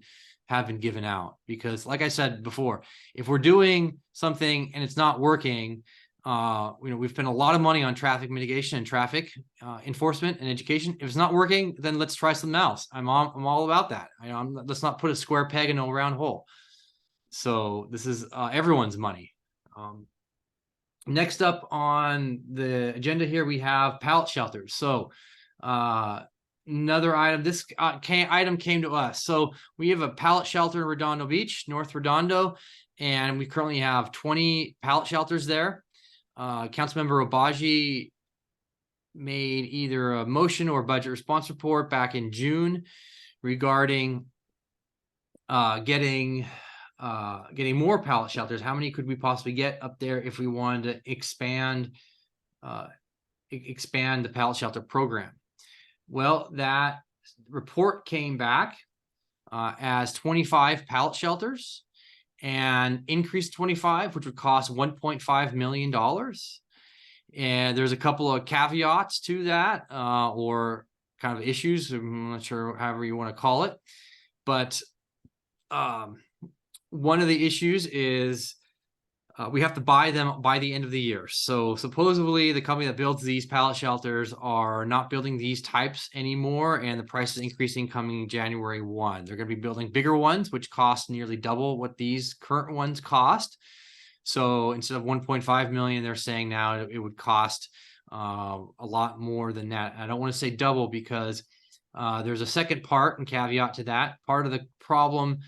A: given out. Because like I said before, if we're doing something and it's not working, we've spent a lot of money on traffic mitigation and traffic enforcement and education. If it's not working, then let's try something else. I'm all about that. Let's not put a square peg in a round hole. So this is everyone's money. Next up on the agenda here, we have pallet shelters. So another item, this item came to us. So we have a pallet shelter in Redondo Beach, North Redondo, and we currently have 20 pallet shelters there. Councilmember Obaji made either a motion or budget response report back in June regarding getting more pallet shelters. How many could we possibly get up there if we wanted to expand the pallet shelter program? Well, that report came back as 25 pallet shelters, and increased 25, which would cost $1.5 million. And there's a couple of caveats to that, or kind of issues, I'm not sure, however you want to call it. But one of the issues is we have to buy them by the end of the year. So supposedly the company that builds these pallet shelters are not building these types anymore, and the price is increasing coming January 1. They're going to be building bigger ones, which cost nearly double what these current ones cost. So instead of 1.5 million, they're saying now it would cost a lot more than that. I don't want to say double because there's a second part and caveat to that. Part of the problem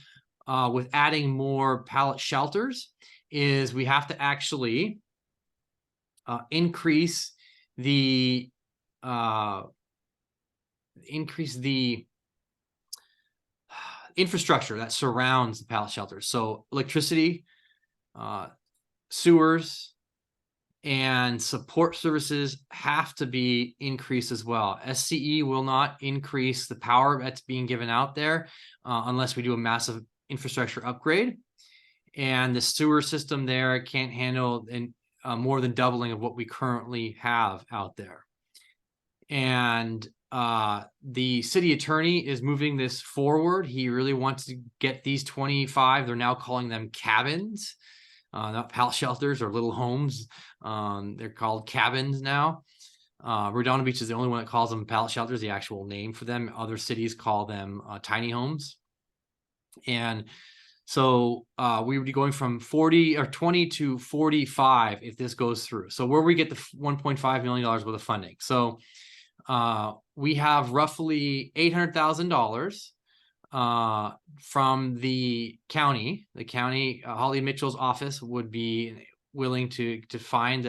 A: with adding more pallet shelters is we have to actually increase the infrastructure that surrounds the pallet shelters. So electricity, sewers, and support services have to be increased as well. SCE will not increase the power that's being given out there unless we do a massive infrastructure upgrade. And the sewer system there can't handle more than doubling of what we currently have out there. And the city attorney is moving this forward. He really wants to get these 25, they're now calling them cabins, not pallet shelters or little homes. They're called cabins now. Redondo Beach is the only one that calls them pallet shelters, the actual name for them. Other cities call them tiny homes. And so we would be going from 20 to 45 if this goes through. So where we get the $1.5 million worth of funding. So we have roughly $800,000 from the county. The county, Holly Mitchell's office would be willing to find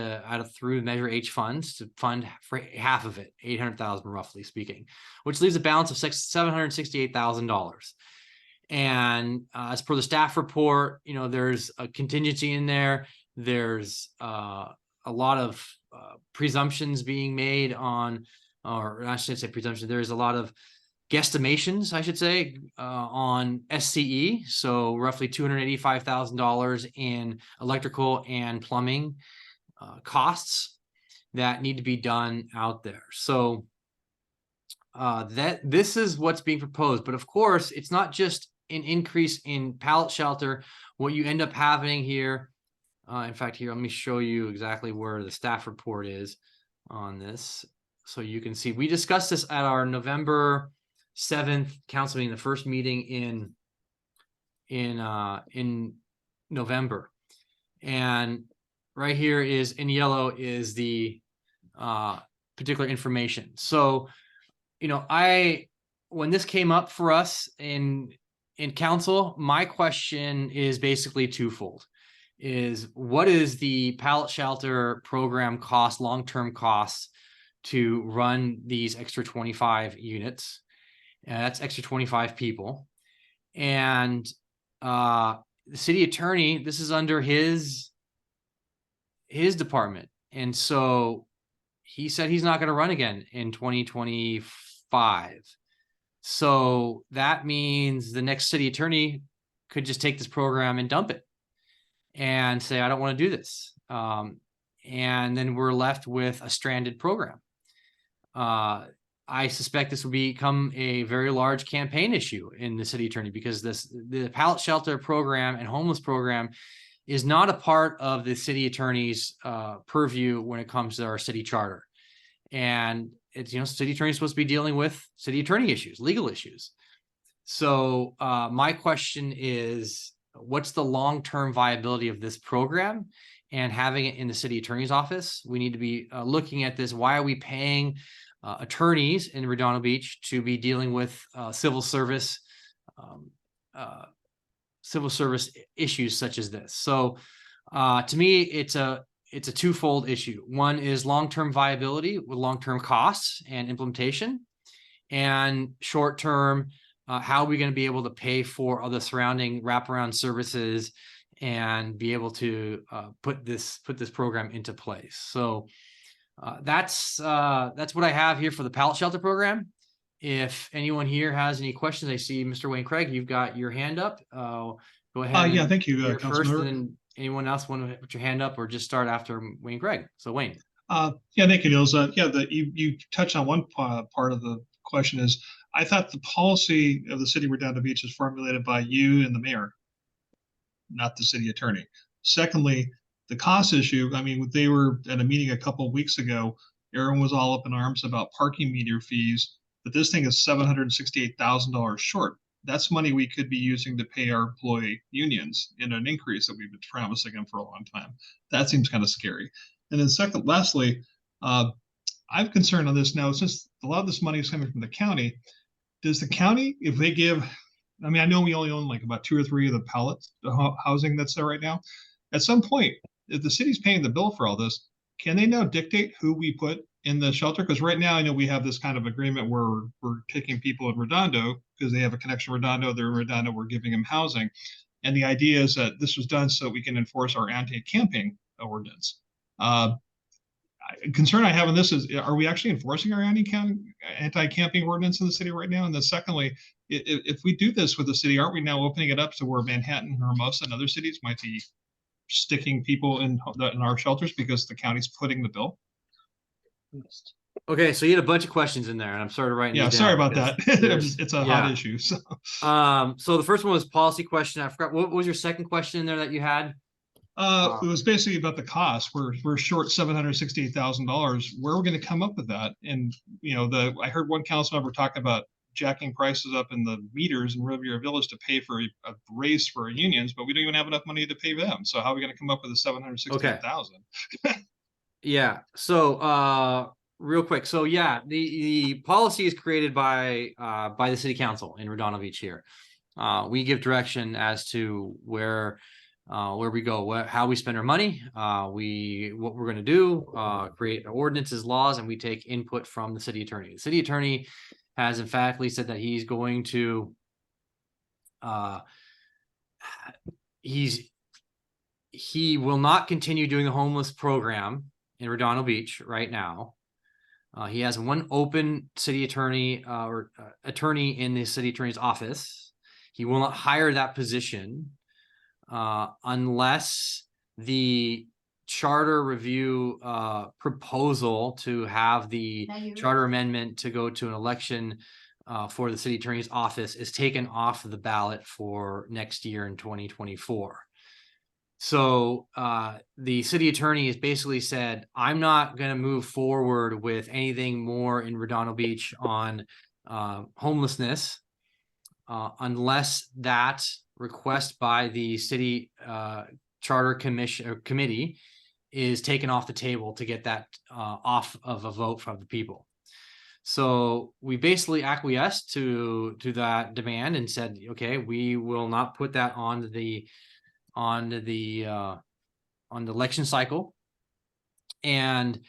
A: through Measure H funds to fund for half of it, 800,000 roughly speaking, which leaves a balance of $768,000. And as per the staff report, you know, there's a contingency in there. There's a lot of presumptions being made on, or I shouldn't say presumption, there's a lot of guesstimations, I should say, on SCE. So roughly $285,000 in electrical and plumbing costs that need to be done out there. So this is what's being proposed. But of course, it's not just an increase in pallet shelter. What you end up having here, in fact, here, let me show you exactly where the staff report is on this. So you can see, we discussed this at our November 7th council meeting, the first meeting in November. And right here is in yellow is the particular information. So, you know, when this came up for us in council, my question is basically twofold. Is what is the pallet shelter program cost, long-term costs to run these extra 25 units? And that's extra 25 people. And the city attorney, this is under his department. And so he said he's not going to run again in 2025. So that means the next city attorney could just take this program and dump it and say, I don't want to do this. And then we're left with a stranded program. I suspect this will become a very large campaign issue in the city attorney, because the pallet shelter program and homeless program is not a part of the city attorney's purview when it comes to our city charter. And it's, you know, city attorney is supposed to be dealing with city attorney issues, legal issues. So my question is, what's the long-term viability of this program and having it in the city attorney's office? We need to be looking at this. Why are we paying attorneys in Redondo Beach to be dealing with civil service issues such as this? So to me, it's a twofold issue. One is long-term viability with long-term costs and implementation, and short-term, how are we going to be able to pay for other surrounding wraparound services and be able to put this program into place. So that's what I have here for the pallet shelter program. If anyone here has any questions, I see Mr. Wayne Craig, you've got your hand up. Go ahead.
E: Yeah, thank you,
A: First,
E: Councilmember.
A: and then anyone else want to put your hand up, or just start after Wayne Craig? So Wayne.
E: Yeah, thank you, Niels. You touched on one part of the question is I thought the policy of the city of Redondo Beach is formulated by you and the mayor, not the city attorney. Secondly, the cost issue, I mean, they were at a meeting a couple of weeks ago. Everyone was all up in arms about parking meter fees, but this thing is $768,000 short. That's money we could be using to pay our employee unions in an increase that we've been promising them for a long time. That seems kind of scary. And then lastly, I'm concerned on this now, since a lot of this money is coming from the county. Does the county, if they give, I mean, I know we only own like about 2 or 3 of the pallets, the housing that's there right now. At some point, if the city's paying the bill for all this, can they now dictate who we put in the shelter? Because right now, I know we have this kind of agreement where we're taking people in Redondo because they have a connection to Redondo, they're in Redondo, we're giving them housing. And the idea is that this was done so we can enforce our anti-camping ordinance. Concern I have in this is, are we actually enforcing our anti-camping ordinance in the city right now? And then secondly, if we do this with the city, aren't we now opening it up to where Manhattan, Hermosa, and other cities might be sticking people in our shelters because the county's putting the bill?
A: Okay, so you had a bunch of questions in there, and I'm sort of writing.
E: Yeah,
A: these
E: sorry
A: down
E: about
A: because
E: that. It's a hot issue. So.
A: So the first one was policy question. I forgot, what was your second question in there that you had?
E: It was basically about the cost. We're short $768,000. Where are we going to come up with that? And I heard one council member talk about jacking prices up in the meters in Riviera Village to pay for a raise for our unions, but we don't even have enough money to pay them. So how are we going to come up with the $768,000?
A: Yeah. So real quick. So yeah, the policy is created by the city council in Redondo Beach here. We give direction as to where we go, how we spend our money, what we're going to do, create ordinances, laws, and we take input from the city attorney. The city attorney has emphatically said that he's going to, he will not continue doing the homeless program in Redondo Beach right now. He has one open city attorney or attorney in the city attorney's office. He will not hire that position unless the charter review proposal to have the charter amendment to go to an election for the city attorney's office is taken off the ballot for next year in 2024. So the city attorney has basically said, I'm not going to move forward with anything more in Redondo Beach on homelessness unless that request by the city charter committee is taken off the table to get that off of a vote from the people. So we basically acquiesced to that demand and said, okay, we will not put that on the election cycle. And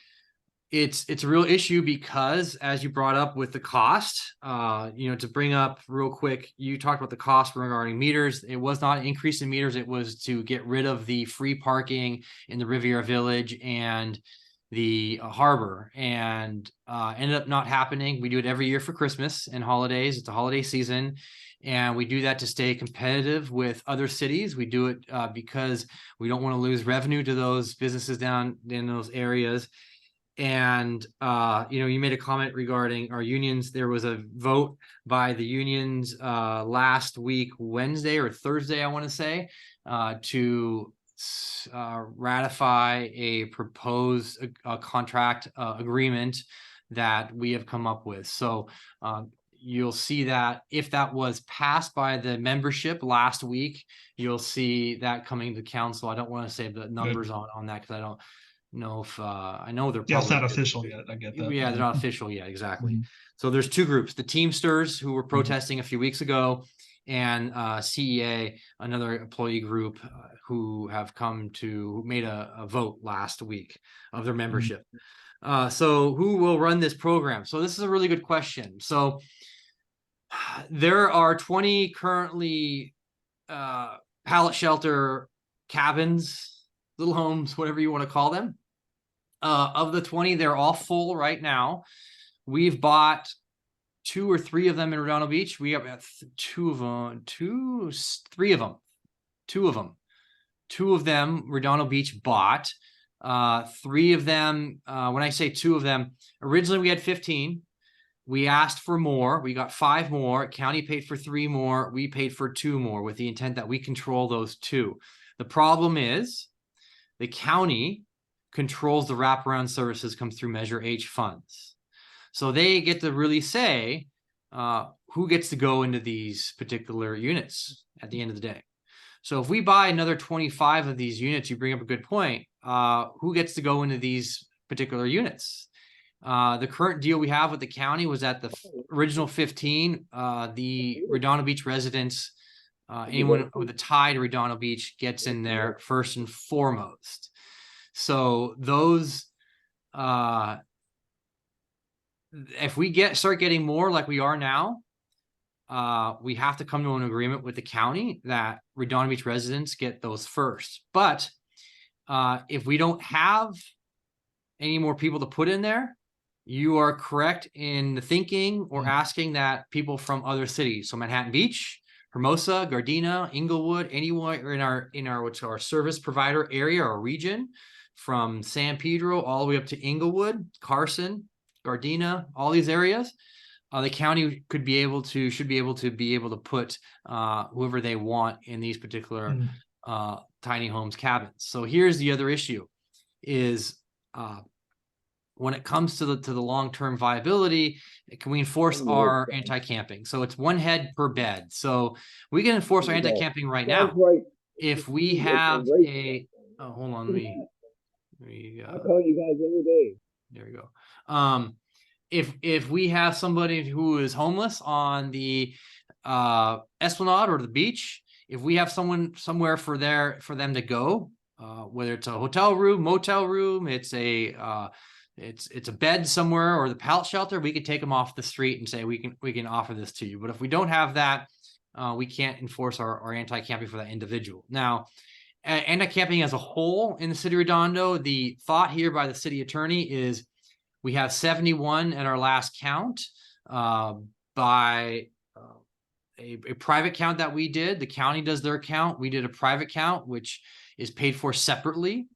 A: it's a real issue because, as you brought up with the cost, to bring up real quick, you talked about the cost regarding meters. It was not an increase in meters. It was to get rid of the free parking in the Riviera Village and the harbor, and ended up not happening. We do it every year for Christmas and holidays. It's a holiday season. And we do that to stay competitive with other cities. We do it because we don't want to lose revenue to those businesses down in those areas. And, you made a comment regarding our unions. There was a vote by the unions last week, Wednesday or Thursday, I want to say, to ratify a proposed contract agreement that we have come up with. So you'll see that if that was passed by the membership last week, you'll see that coming to council. I don't want to say the numbers on that because I don't know if I know they're
E: it's not official yet. I get that.
A: Yeah, they're not official yet. Exactly. So there's two groups: the Teamsters, who were protesting a few weeks ago, and CEA, another employee group who have made a vote last week of their membership. So who will run this program? So this is a really good question. So there are 20 currently pallet shelter cabins, little homes, whatever you want to call them. Of the 20, they're all full right now. We've bought 2 or 3 of them in Redondo Beach. We have 2 of them Redondo Beach bought. 3 of them, when I say 2 of them, originally we had 15. We asked for more. We got 5 more. County paid for 3 more. We paid for 2 more with the intent that we control those 2. The problem is the county controls the wraparound services comes through Measure H funds. So they get to really say who gets to go into these particular units at the end of the day. So if we buy another 25 of these units, you bring up a good point. Who gets to go into these particular units? The current deal we have with the county was at the original 15. The Redondo Beach residents, anyone with a tie to Redondo Beach gets in there first and foremost. So those, if we start getting more like we are now, we have to come to an agreement with the county that Redondo Beach residents get those first. But if we don't have any more people to put in there, you are correct in the thinking or asking that people from other cities, so Manhattan Beach, Hermosa, Gardena, Inglewood, anywhere in our what's our service provider area or region, from San Pedro all the way up to Inglewood, Carson, Gardena, all these areas, the county should be able to put whoever they want in these particular tiny homes cabins. So here's the other issue: is when it comes to the long-term viability, can we enforce our anti-camping? So it's 1 head per bed. So we can enforce our anti-camping right now. If we have a, oh, hold on,
B: I call you guys every day.
A: there we go. If we have somebody who is homeless on the Esplanade or the beach, if we have someone somewhere for them to go, whether it's a hotel room, motel room, it's a bed somewhere, or the pallet shelter, we could take them off the street and say we can offer this to you. But if we don't have that, we can't enforce our anti-camping for that individual. Now, anti-camping as a whole in the city of Redondo, the thought here by the city attorney is we have 71 at our last count by a private count that we did. The county does their count. We did a private count, which is paid for separately.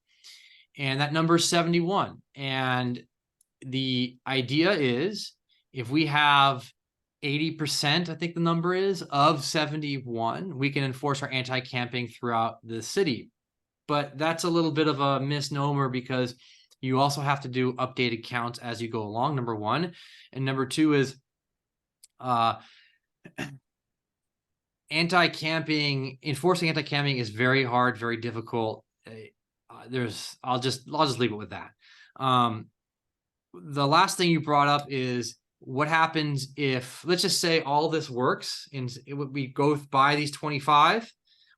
A: And that number is 71. And the idea is if we have 80%, I think the number is, of 71, we can enforce our anti-camping throughout the city. But that's a little bit of a misnomer because you also have to do updated counts as you go along, number 1. And number 2 is enforcing anti-camping is very hard, very difficult. I'll just leave it with that. The last thing you brought up is what happens if, let's just say all this works and we go buy these 25,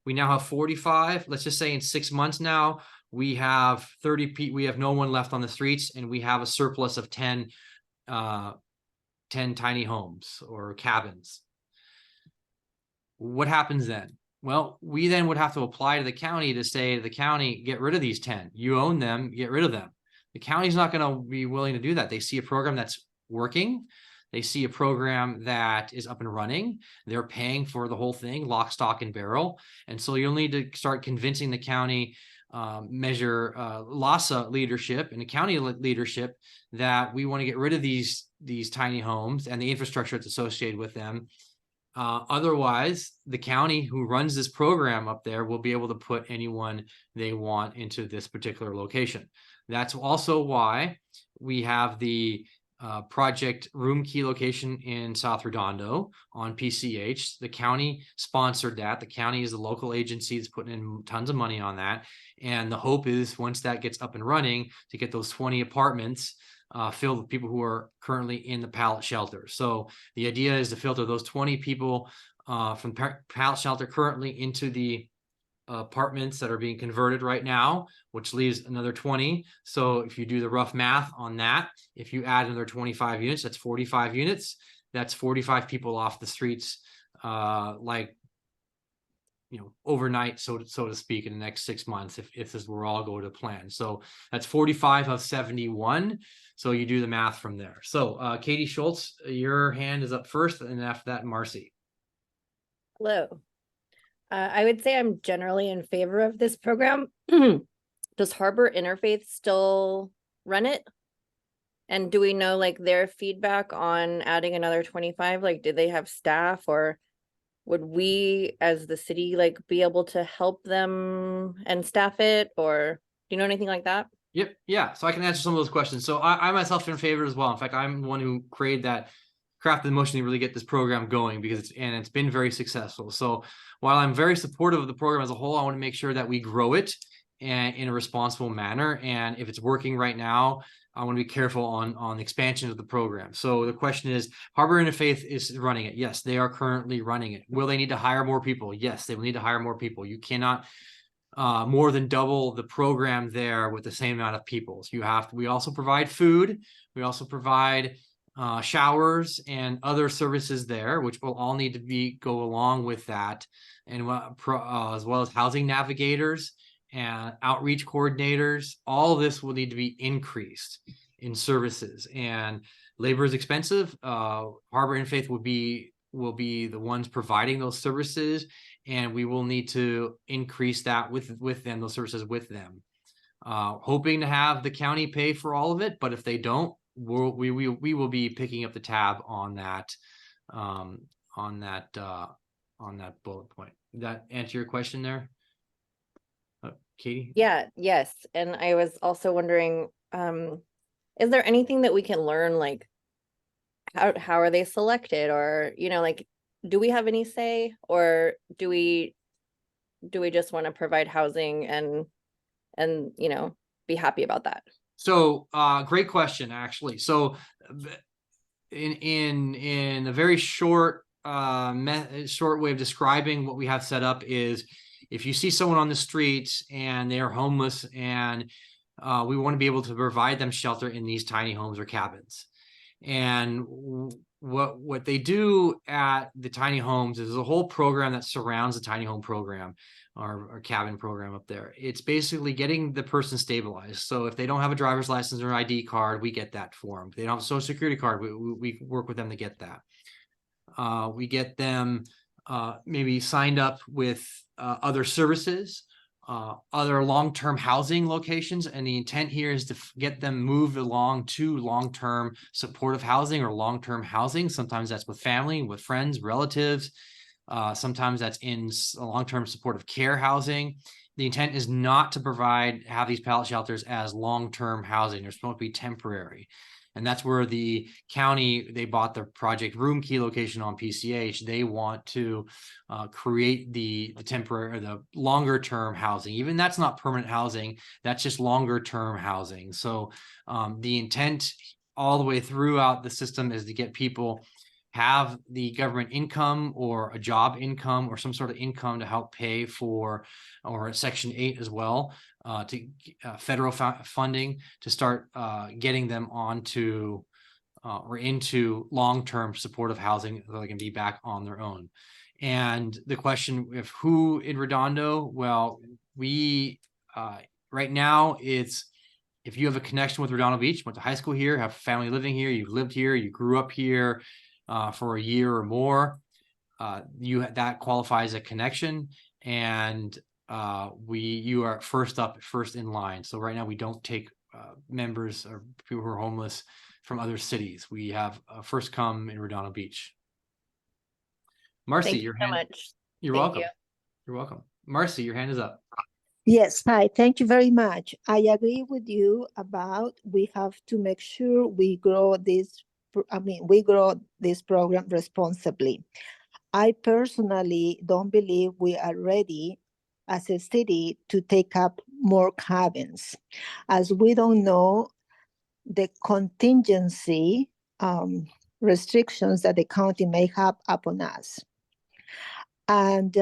A: we now have 45. Let's just say in 6 months now, we have 30 we have no one left on the streets, and we have a surplus of 10 tiny homes or cabins. What happens then? Well, we then would have to apply to the county to say to the county, get rid of these 10. You own them, get rid of them. The county's not going to be willing to do that. They see a program that's working. They see a program that is up and running. They're paying for the whole thing, lock, stock, and barrel. And so you'll need to start convincing the county LASA leadership and the county leadership that we want to get rid of these tiny homes and the infrastructure that's associated with them. Otherwise, the county who runs this program up there will be able to put anyone they want into this particular location. That's also why we have the project room key location in South Redondo on PCH. The county sponsored that. The county is the local agency that's putting in tons of money on that. And the hope is once that gets up and running to get those 20 apartments filled with people who are currently in the pallet shelter. So the idea is to filter those 20 people from pallet shelter currently into the apartments that are being converted right now, which leaves another 20. So if you do the rough math on that, if you add another 25 units, that's 45 units. That's 45 people off the streets, overnight, so to speak, in the next 6 months, if this were all go to plan. So that's 45 of 71. So you do the math from there. So Katie Schultz, your hand is up first, and after that, Marcy.
F: Hello. I would say I'm generally in favor of this program. Does Harbor Interfaith still run it? And do we know like their feedback on adding another 25? Like, did they have staff, or would we as the city like be able to help them and staff it, or do you know anything like that?
A: Yep, yeah. So I can answer some of those questions. So I myself in favor as well. In fact, I'm the one who crafted the motion to really get this program going because it's been very successful. So while I'm very supportive of the program as a whole, I want to make sure that we grow it and in a responsible manner. And if it's working right now, I want to be careful on the expansion of the program. So the question is, Harbor Interfaith is running it. Yes, they are currently running it. Will they need to hire more people? Yes, they will need to hire more people. You cannot more than double the program there with the same amount of people. So we also provide food. We also provide showers and other services there, which will all need to go along with that. And as well as housing navigators and outreach coordinators, all of this will need to be increased in services, and labor is expensive. Harbor Interfaith will be the ones providing those services, and we will need to increase that with them, those services with them. Hoping to have the county pay for all of it, but if they don't, we will be picking up the tab on that bullet point. Did that answer your question there, Katie?
F: Yeah, yes. And I was also wondering, is there anything that we can learn, like how are they selected, or like, do we have any say, or do we just want to provide housing and be happy about that?
A: So great question, actually. So in a very short way of describing what we have set up is, if you see someone on the street and they are homeless, and we want to be able to provide them shelter in these tiny homes or cabins. And what they do at the tiny homes is a whole program that surrounds the tiny home program or cabin program up there. It's basically getting the person stabilized. So if they don't have a driver's license or ID card, we get that for them. If they don't have a social security card, we work with them to get that. We get them maybe signed up with other services, other long-term housing locations, and the intent here is to get them moved along to long-term supportive housing or long-term housing. Sometimes that's with family, with friends, relatives. Sometimes that's in long-term supportive care housing. The intent is not to have these pallet shelters as long-term housing. They're supposed to be temporary. And that's where the county, they bought the Project Room Key location on PCH. They want to create the temporary or the longer term housing. Even that's not permanent housing. That's just longer term housing. So the intent all the way throughout the system is to get people have the government income or a job income or some sort of income to help pay for, or Section 8 as well, to federal funding to start getting them onto or into long-term supportive housing so they can be back on their own. And the question of who in Redondo, well, we right now it's, if you have a connection with Redondo Beach, went to high school here, have family living here, you've lived here, you grew up here for a year or more, that qualifies a connection, and you are first in line. So right now we don't take members or people who are homeless from other cities. We have first come in Redondo Beach. Marcy,
F: Thank you so much.
A: You're welcome. You're welcome. Marcy, your hand is up.
G: Yes, hi, thank you very much. I agree with you about we have to make sure we grow this program responsibly. I personally don't believe we are ready as a city to take up more cabins, as we don't know the contingency restrictions that the county may have upon us. And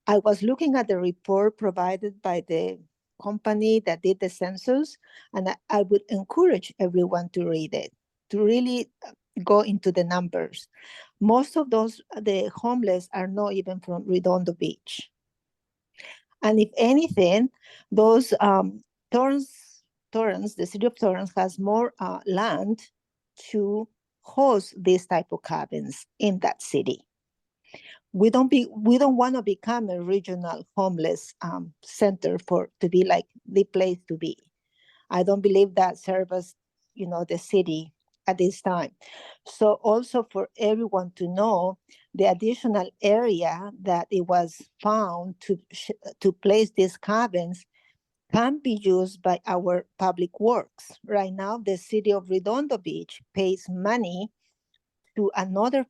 G: I was looking at the report provided by the company that did the census, and I would encourage everyone to read it, to really go into the numbers. Most of the homeless are not even from Redondo Beach. And if anything, those Torrance, the city of Torrance has more land to host these type of cabins in that city. We don't want to become a regional homeless center to be like the place to be. I don't believe that serves us the city at this time. So also for everyone to know, the additional area that it was found to place these cabins can be used by our public works. Right now, the city of Redondo Beach pays money to another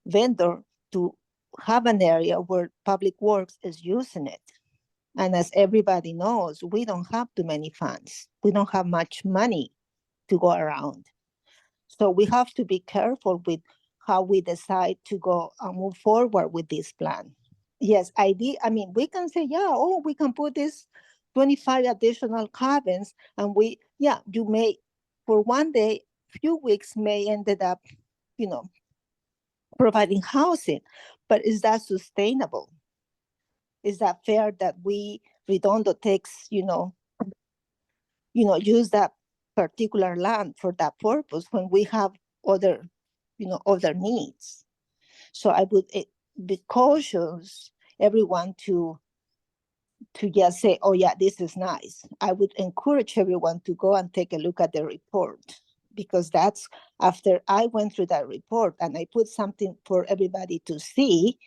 G: vendor to have an area where public works is using it. And as everybody knows, we don't have too many funds. We don't have much money to go around. So we have to be careful with how we decide to go and move forward with this plan. Yes, I mean, we can say, yeah, oh, we can put this 25 additional cabins, and you may, for one day, few weeks may ended up, providing housing, but is that sustainable? Is that fair that Redondo takes, use that particular land for that purpose when we have other needs? So I would be cautious, everyone, to just say, oh yeah, this is nice. I would encourage everyone to go and take a look at the report, because that's after I went through that report and I put something for everybody to see,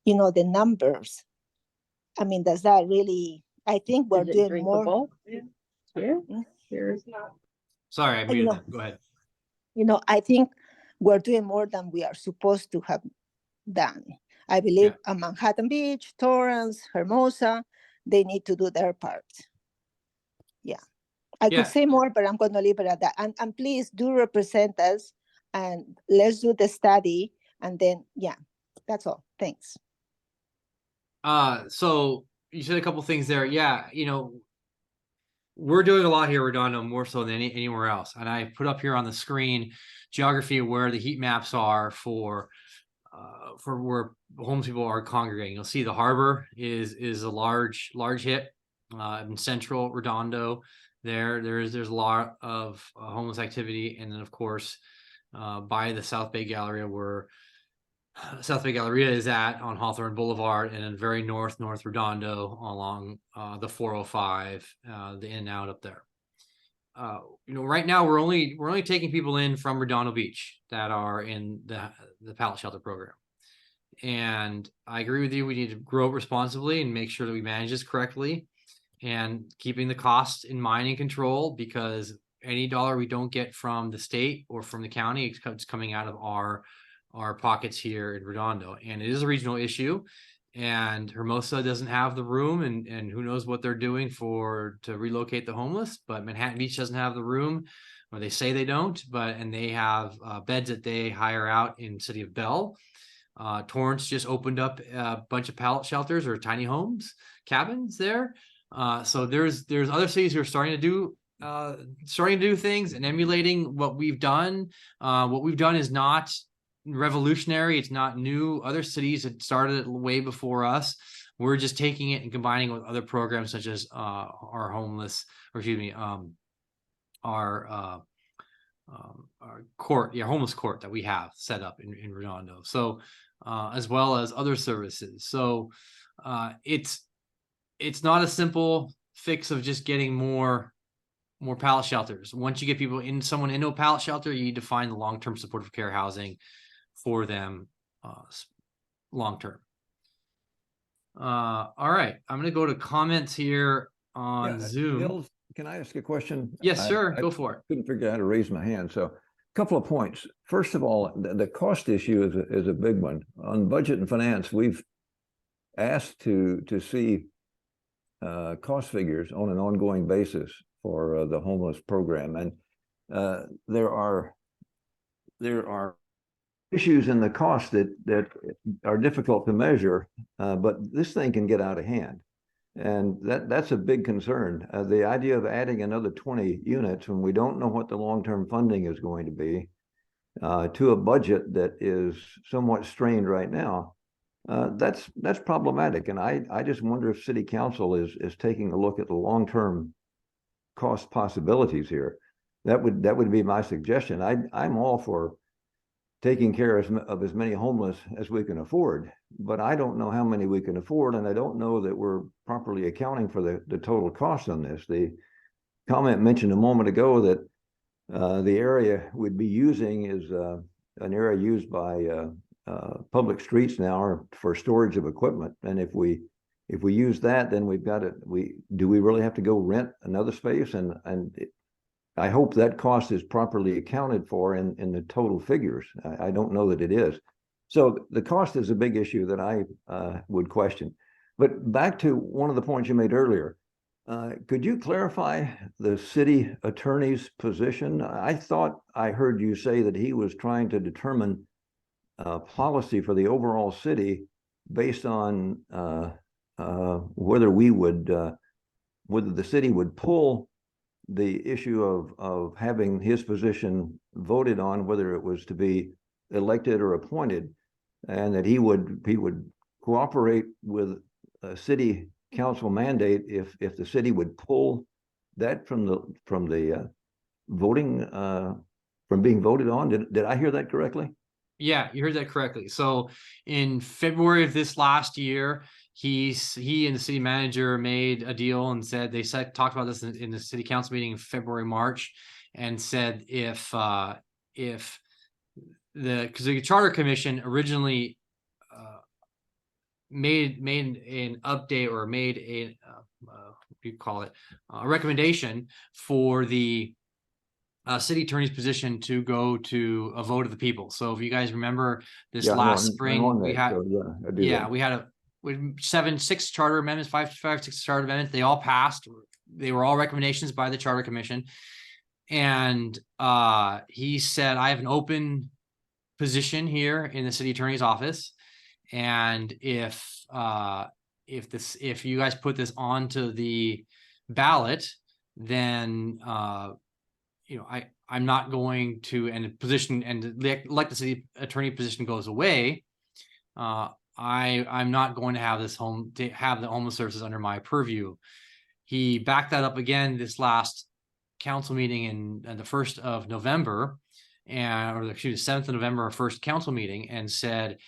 G: the numbers. I mean, does that really, I think we're doing more.
A: Sorry, I muted them. Go ahead.
G: I think we're doing more than we are supposed to have done. I believe Manhattan Beach, Torrance, Hermosa, they need to do their part. Yeah. I could say more, but I'm going to leave it at that. And please do represent us, and let's do the study. And then, that's all. Thanks.
A: So you said a couple things there. Yeah, we're doing a lot here, Redondo, more so than anywhere else. And I put up here on the screen geography of where the heat maps are for where homeless people are congregating. You'll see the harbor is a large hit in central Redondo. There's a lot of homeless activity, and then of course by the South Bay Galleria, where South Bay Galleria is at on Hawthorne Boulevard, and then very north Redondo along the 405, the in and out up there. Right now we're only taking people in from Redondo Beach that are in the Pallet Shelter program. And I agree with you. We need to grow responsibly and make sure that we manage this correctly, and keeping the cost in mind and control, because any dollar we don't get from the state or from the county, it's coming out of our pockets here in Redondo. And it is a regional issue, and Hermosa doesn't have the room, and who knows what they're doing to relocate the homeless, but Manhattan Beach doesn't have the room, or they say they don't, and they have beds that they hire out in City of Bell. Torrance just opened up a bunch of pallet shelters or tiny homes, cabins there. So there's other cities who are starting to do things and emulating what we've done. What we've done is not revolutionary. It's not new. Other cities had started it way before us. We're just taking it and combining it with other programs such as our homeless, or excuse me, our court, homeless court that we have set up in Redondo. So as well as other services. So it's not a simple fix of just getting more pallet shelters. Once you get someone into a pallet shelter, you need to find the long-term supportive care housing for them long-term. All right, I'm going to go to comments here on Zoom.
H: Bill, can I ask a question?
A: Yes, sir. Go for it.
H: Couldn't figure out how to raise my hand. So a couple of points. First of all, the cost issue is a big one. On budget and finance, we've asked to see cost figures on an ongoing basis for the homeless program. And there are issues in the cost that are difficult to measure, but this thing can get out of hand. And that's a big concern. The idea of adding another 20 units when we don't know what the long-term funding is going to be to a budget that is somewhat strained right now, that's problematic. And I just wonder if City Council is taking a look at the long-term cost possibilities here. That would be my suggestion. I'm all for taking care of as many homeless as we can afford, but I don't know how many we can afford, and I don't know that we're properly accounting for the total cost on this. The comment mentioned a moment ago that the area we'd be using is an area used by public streets now for storage of equipment. And if we use that, then we've got it. Do we really have to go rent another space? And I hope that cost is properly accounted for in the total figures. I don't know that it is. So the cost is a big issue that I would question. But back to one of the points you made earlier, could you clarify the city attorney's position? I thought I heard you say that he was trying to determine policy for the overall city based on whether the city would pull the issue of having his position voted on, whether it was to be elected or appointed, and that he would cooperate with a city council mandate if the city would pull that from the voting from being voted on. Did I hear that correctly?
A: Yeah, you heard that correctly. So in February of this last year, he and the city manager made a deal and said talked about this in the city council meeting in February, March, and said because the charter commission originally made an update or made a what do you call it, a recommendation for the city attorney's position to go to a vote of the people. So if you guys remember this last spring, we had six charter amendments, six charter amendments. They all passed. They were all recommendations by the charter commission. And he said, I have an open position here in the city attorney's office. And if you guys put this onto the ballot, then I'm not going to, and the position and like the city attorney position goes away. I'm not going to have the homeless services under my purview. He backed that up again this last council meeting in the 1st of November, or 7th of November, our first council meeting, and said,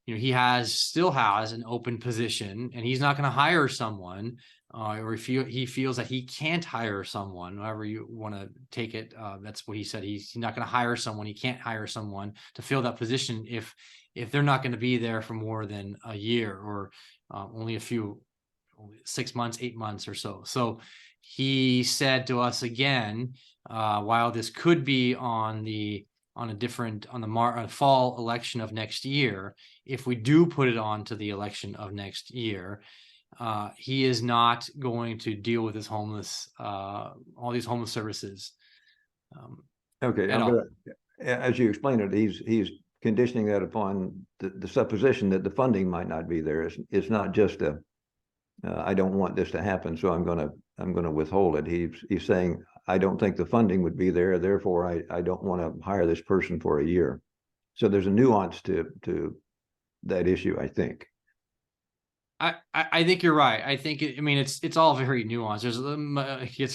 A: he still has an open position, and he's not going to hire someone, or if he feels that he can't hire someone, however you want to take it. That's what he said. He's not going to hire someone. He can't hire someone to fill that position if they're not going to be there for more than a year, or only 6 months, 8 months or so. So he said to us again, while this could be on the fall election of next year, if we do put it on to the election of next year, he is not going to deal with this all these homeless services.
H: Okay, as you explained it, he's conditioning that upon the supposition that the funding might not be there. It's not just I don't want this to happen, so I'm going to withhold it. He's saying, I don't think the funding would be there, therefore I don't want to hire this person for a year. So there's a nuance to that issue, I think.
A: I think you're right. I think it's all very nuanced. It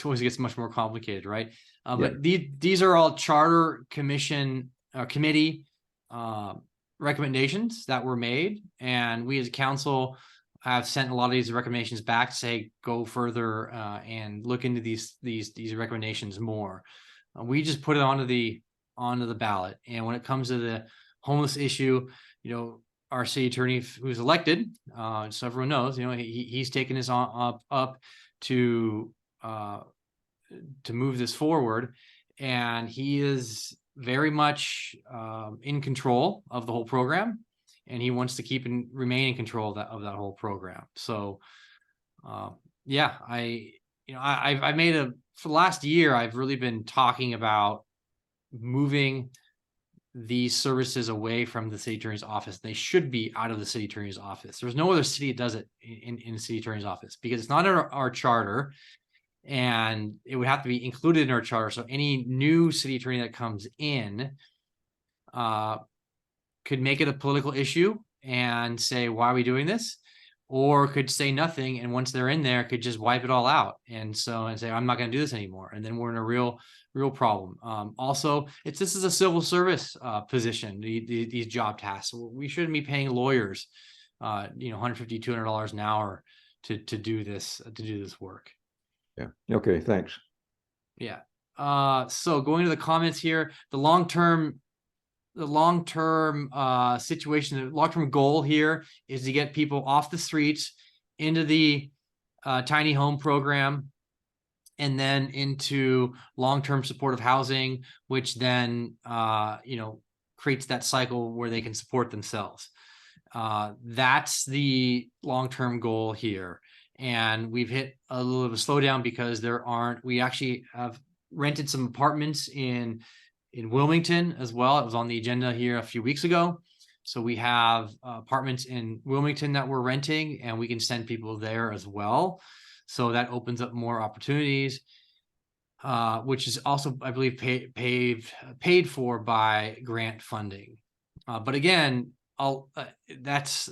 A: always gets much more complicated, right? But these are all charter commission committee recommendations that were made, and we as a council have sent a lot of these recommendations back to say go further and look into these recommendations more. We just put it onto the ballot, and when it comes to the homeless issue, our city attorney, who's elected, so everyone knows, he's taken this up to move this forward, and he is very much in control of the whole program, and he wants to keep and remain in control of that whole program. So, I've made for the last year, I've really been talking about moving these services away from the city attorney's office. They should be out of the city attorney's office. There's no other city that does it in the city attorney's office, because it's not in our charter, and it would have to be included in our charter. So any new city attorney that comes in could make it a political issue and say, why are we doing this? Or could say nothing, and once they're in there, could just wipe it all out and say, I'm not going to do this anymore. And then we're in a real problem. Also, this is a civil service position, these job tasks. We shouldn't be paying lawyers $150, $200 an hour to do this work.
H: Yeah. Okay, thanks.
A: Yeah. So going to the comments here, the long-term situation, the long-term goal here is to get people off the streets into the tiny home program, and then into long-term supportive housing, which then creates that cycle where they can support themselves. That's the long-term goal here. And we've hit a little bit of a slowdown because we actually have rented some apartments in Wilmington as well. It was on the agenda here a few weeks ago. So we have apartments in Wilmington that we're renting, and we can send people there as well. So that opens up more opportunities, which is also, I believe, paid for by grant funding. But again, that's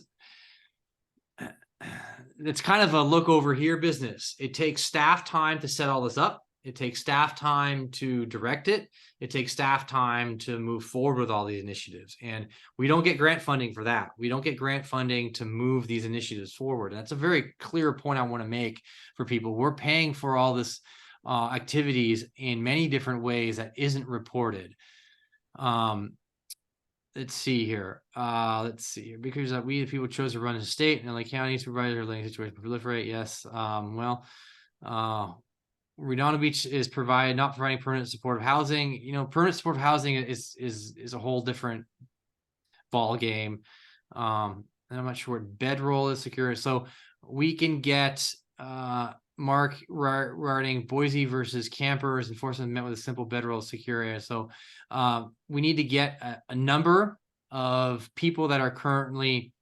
A: kind of a look over here business. It takes staff time to set all this up. It takes staff time to direct it. It takes staff time to move forward with all these initiatives. And we don't get grant funding for that. We don't get grant funding to move these initiatives forward. And that's a very clear point I want to make for people. We're paying for all this activities in many different ways that isn't reported. Let's see here. Because we the people chose to run the state and LA County supervisor living situation proliferate. Yes. Redondo Beach is not providing permanent supportive housing. Permanent supportive housing is a whole different ball game. And I'm not sure what bedroll is secure. So we can get Mark writing Boise versus campers enforcement met with a simple bedroll secure area. So we need to get a number of people that are currently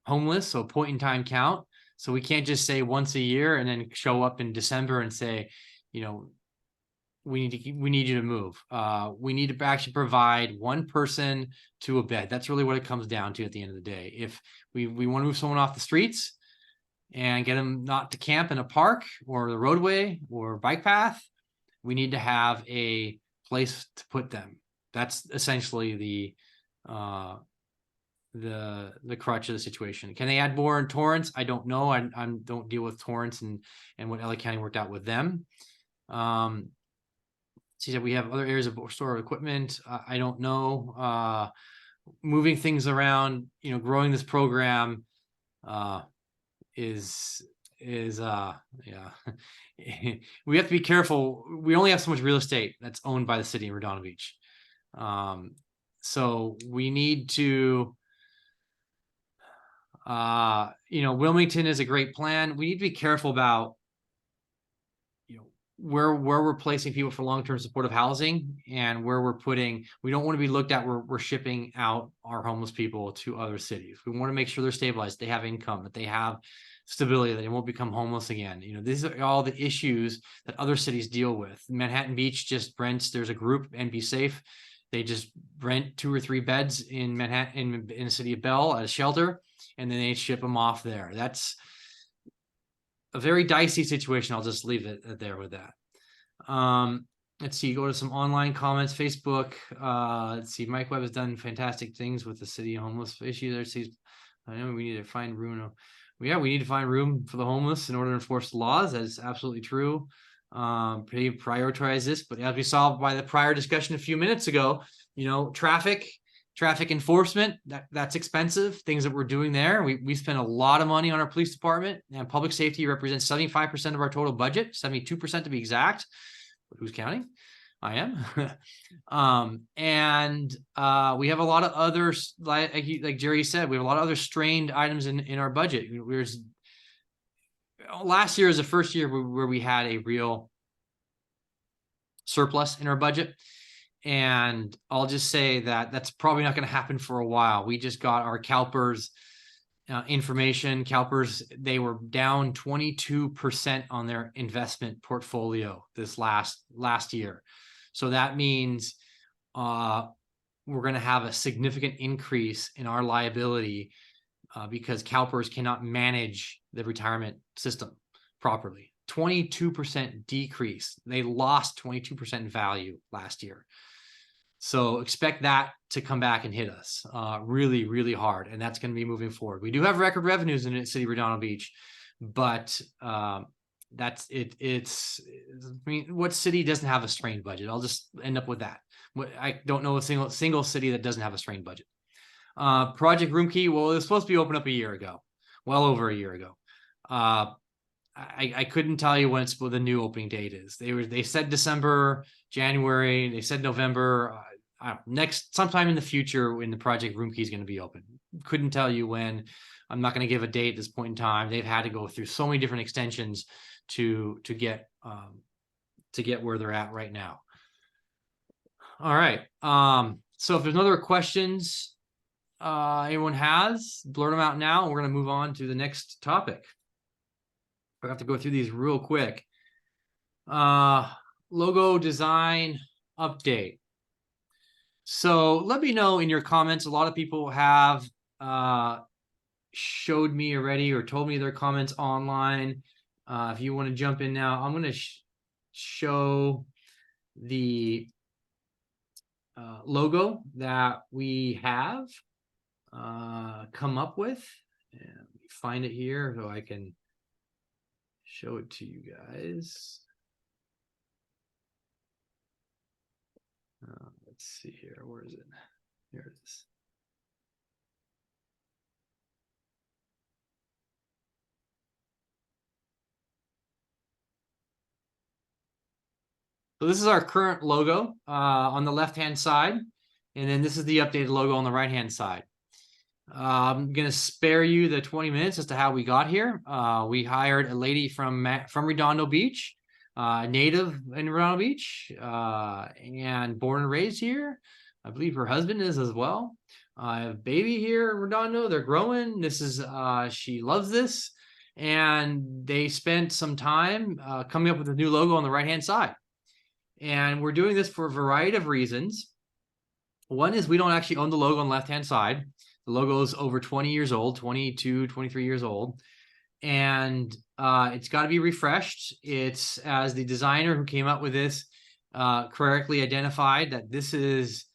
A: homeless. So point in time count. So we can't just say once a year and then show up in December and say, we need you to move. We need to actually provide one person to a bed. That's really what it comes down to at the end of the day. If we want to move someone off the streets and get them not to camp in a park or the roadway or bike path, we need to have a place to put them. That's essentially the crutch of the situation. Can they add more in Torrance? I don't know. I don't deal with Torrance and what LA County worked out with them. See that we have other areas of store of equipment. I don't know. Moving things around, growing this program is yeah. We have to be careful. We only have so much real estate that's owned by the city of Redondo Beach. So we need to Wilmington is a great plan. We need to be careful about where we're placing people for long-term supportive housing and where we don't want to be looked at where we're shipping out our homeless people to other cities. We want to make sure they're stabilized, they have income, that they have stability, that they won't become homeless again. These are all the issues that other cities deal with. Manhattan Beach just rents, there's a group, and Be Safe. They just rent 2 or 3 beds in Manhattan, in the city of Bell at a shelter, and then they ship them off there. That's a very dicey situation. I'll just leave it there with that. Let's see, go to some online comments. Facebook. Let's see, Mike Webb has done fantastic things with the city homeless issue. There sees, I know we need to find room. We need to find room for the homeless in order to enforce the laws. That is absolutely true. Prioritize this, but as we saw by the prior discussion a few minutes ago, traffic enforcement, that's expensive. Things that we're doing there, we spend a lot of money on our police department, and public safety represents 75% of our total budget, 72% to be exact. But who's counting? I am. And we have a lot of others, like Jerry said, we have a lot of other strained items in our budget. Last year is the first year where we had a real surplus in our budget. And I'll just say that that's probably not going to happen for a while. We just got our CalPERS information. CalPERS, they were down 22% on their investment portfolio this last year. So that means we're going to have a significant increase in our liability because CalPERS cannot manage the retirement system properly. 22% decrease. They lost 22% value last year. So expect that to come back and hit us really, really hard. And that's going to be moving forward. We do have record revenues in the city of Redondo Beach, but that's it. I mean, what city doesn't have a strained budget? I'll just end up with that. I don't know a single city that doesn't have a strained budget. Project Room Key, well, it was supposed to be opened up a year ago, well over a year ago. I couldn't tell you when the new opening date is. They said December, January, they said November. I don't know, sometime in the future when the Project Room Key is going to be open. Couldn't tell you when. I'm not going to give a date at this point in time. They've had to go through so many different extensions to get where they're at right now. All right. So if there's no other questions anyone has, blurt them out now. We're going to move on to the next topic. I have to go through these real quick. Logo design update. So let me know in your comments. A lot of people have showed me already or told me their comments online. If you want to jump in now, I'm going to show the logo that we have come up with. And let me find it here so I can show it to you guys. Let's see here. Where is it? Here it is. So this is our current logo on the left-hand side. And then this is the updated logo on the right-hand side. I'm going to spare you the 20 minutes as to how we got here. We hired a lady from Redondo Beach, native in Redondo Beach, and born and raised here. I believe her husband is as well. I have a baby here in Redondo. They're growing. This is, she loves this. And they spent some time coming up with a new logo on the right-hand side. And we're doing this for a variety of reasons. One is we don't actually own the logo on the left-hand side. The logo is over 20 years old, 22, 23 years old. And it's got to be refreshed. It's, as the designer who came up with this correctly identified, that this is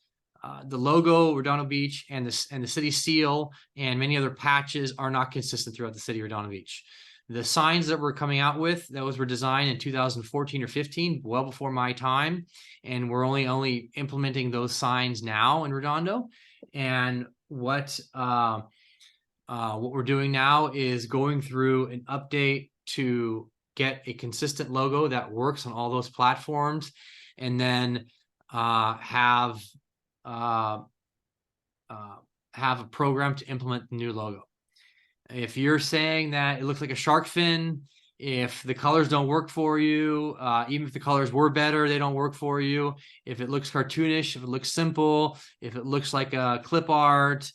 A: the logo, Redondo Beach, and the city seal and many other patches are not consistent throughout the city of Redondo Beach. The signs that we're coming out with, those were designed in 2014 or 15, well before my time. And we're only implementing those signs now in Redondo. And what we're doing now is going through an update to get a consistent logo that works on all those platforms, and then have a program to implement the new logo. If you're saying that it looks like a shark fin, if the colors don't work for you, even if the colors were better, they don't work for you. If it looks cartoonish, if it looks simple, if it looks like a clip art,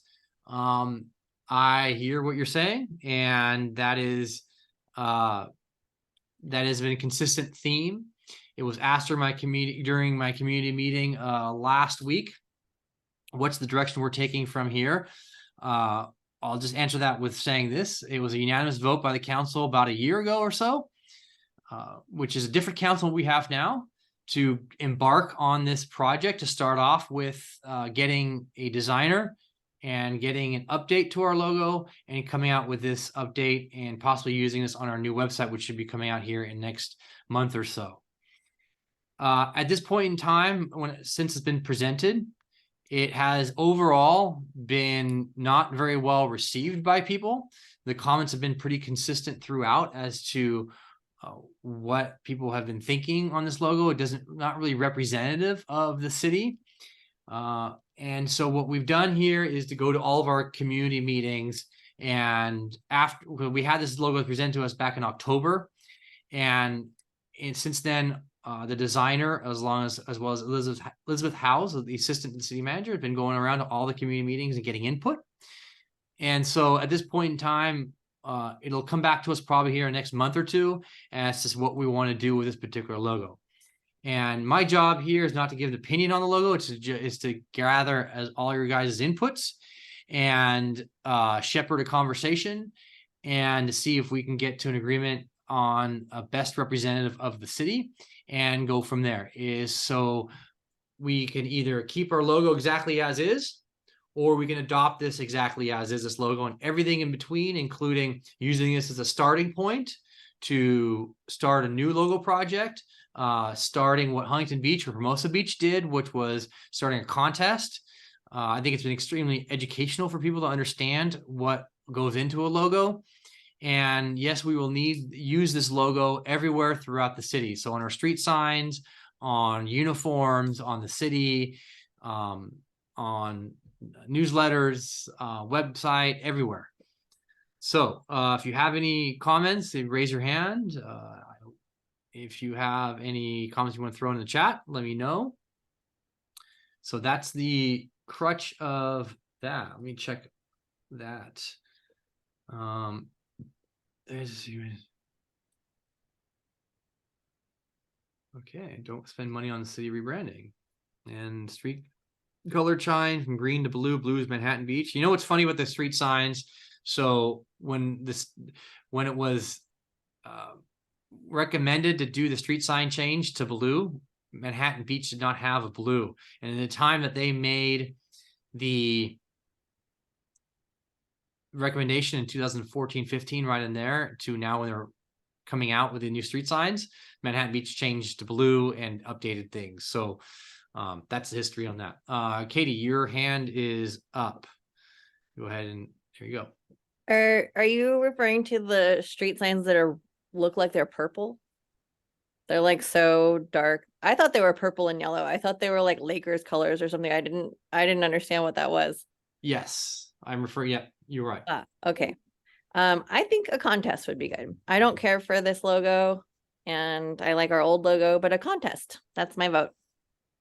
A: I hear what you're saying, and that has been a consistent theme. It was asked during my community meeting last week, what's the direction we're taking from here? I'll just answer that with saying this. It was a unanimous vote by the council about a year ago or so, which is a different council we have now, to embark on this project, to start off with getting a designer and getting an update to our logo and coming out with this update and possibly using this on our new website, which should be coming out here in next month or so. At this point in time, since it's been presented, it has overall been not very well received by people. The comments have been pretty consistent throughout as to what people have been thinking on this logo. It not really representative of the city. And so what we've done here is to go to all of our community meetings, and after we had this logo presented to us back in October, and since then, the designer, as well as Elizabeth Howes, the assistant to the city manager, has been going around to all the community meetings and getting input. And so at this point in time, it'll come back to us probably here in the next month or two as to what we want to do with this particular logo. And my job here is not to give an opinion on the logo. It's to gather all your guys' inputs and shepherd a conversation and to see if we can get to an agreement on a best representative of the city and go from there. So we can either keep our logo exactly as is, or we can adopt this exactly as is, this logo, and everything in between, including using this as a starting point to start a new logo project, starting what Huntington Beach or Hermosa Beach did, which was starting a contest. I think it's been extremely educational for people to understand what goes into a logo. And yes, we will use this logo everywhere throughout the city. So on our street signs, on uniforms, on the city, on newsletters, website, everywhere. So if you have any comments, raise your hand. If you have any comments you want to throw in the chat, let me know. So that's the crutch of that. Let me check that. Okay, don't spend money on the city rebranding. And street color change from green to blue. Blue is Manhattan Beach. You know what's funny with the street signs? So when it was recommended to do the street sign change to blue, Manhattan Beach did not have a blue. And in the time that they made the recommendation in 2014-15, right in there, to now when they're coming out with the new street signs, Manhattan Beach changed to blue and updated things. So that's the history on that. Katie, your hand is up. Go ahead and there you go.
F: Are you referring to the street signs that look like they're purple? They're like so dark. I thought they were purple and yellow. I thought they were like Lakers colors or something. I didn't understand what that was.
A: Yes, I'm referring. Yeah, you're right.
F: Okay. I think a contest would be good. I don't care for this logo, and I like our old logo, but a contest. That's my vote.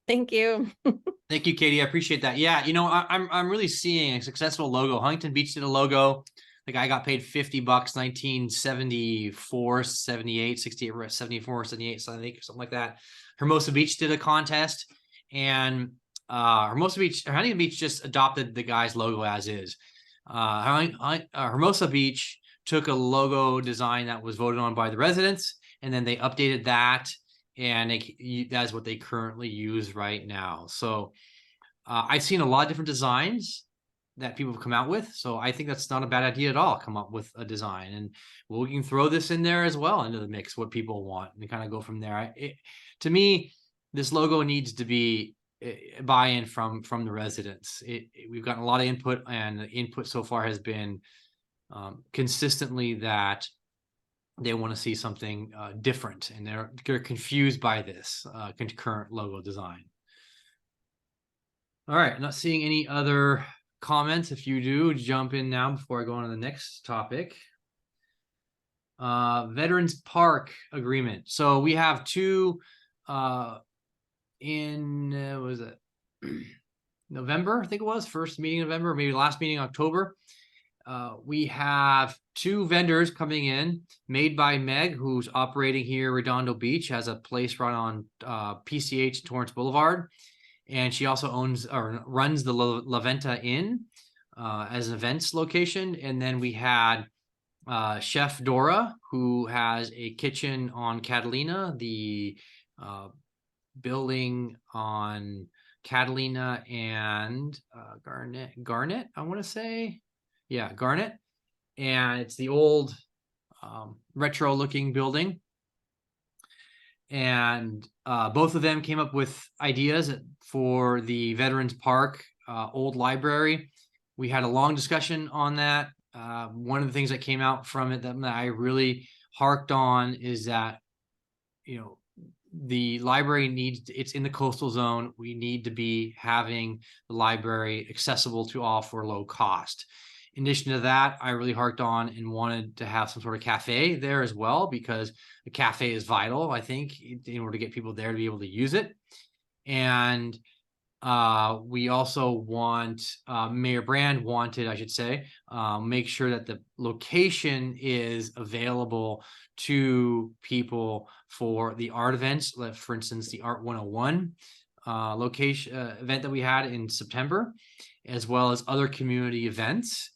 F: Thank you.
A: Thank you, Katie. I appreciate that. Yeah, you know, I'm really seeing a successful logo. Huntington Beach did a logo. The guy got paid $50, 1974, 78, 68, 74, 78, something like that. Hermosa Beach did a contest, and Huntington Beach just adopted the guy's logo as is. Hermosa Beach took a logo design that was voted on by the residents, and then they updated that, and that's what they currently use right now. So I've seen a lot of different designs that people have come out with. So I think that's not a bad idea at all. Come up with a design, and we can throw this in there as well into the mix, what people want, and kind of go from there. To me, this logo needs to be buy-in from the residents. We've gotten a lot of input, and the input so far has been consistently that they want to see something different, and they're confused by this current logo design. All right, not seeing any other comments. If you do, jump in now before I go on to the next topic. Veterans Park agreement. So we have two in was it November? I think it was first meeting in November, maybe last meeting in October. We have two vendors coming in, Made by Meg, who's operating here Redondo Beach, has a place right on PCH Torrance Boulevard. And she also owns or runs the La Venta Inn as an events location. And then we had Chef Dora, who has a kitchen on Catalina, the building on Catalina and Garnet, I want to say. Yeah, Garnet. And it's the old retro looking building. And both of them came up with ideas for the Veterans Park old library. We had a long discussion on that. One of the things that came out from it that I really harked on is that, you know, the library it's in the coastal zone. We need to be having the library accessible to all for low cost. In addition to that, I really harked on and wanted to have some sort of cafe there as well, because the cafe is vital, I think, in order to get people there to be able to use it. And we also want, Mayor Brand wanted, I should say, make sure that the location is available to people for the art events. For instance, the Art 101 location event that we had in September, as well as other community events.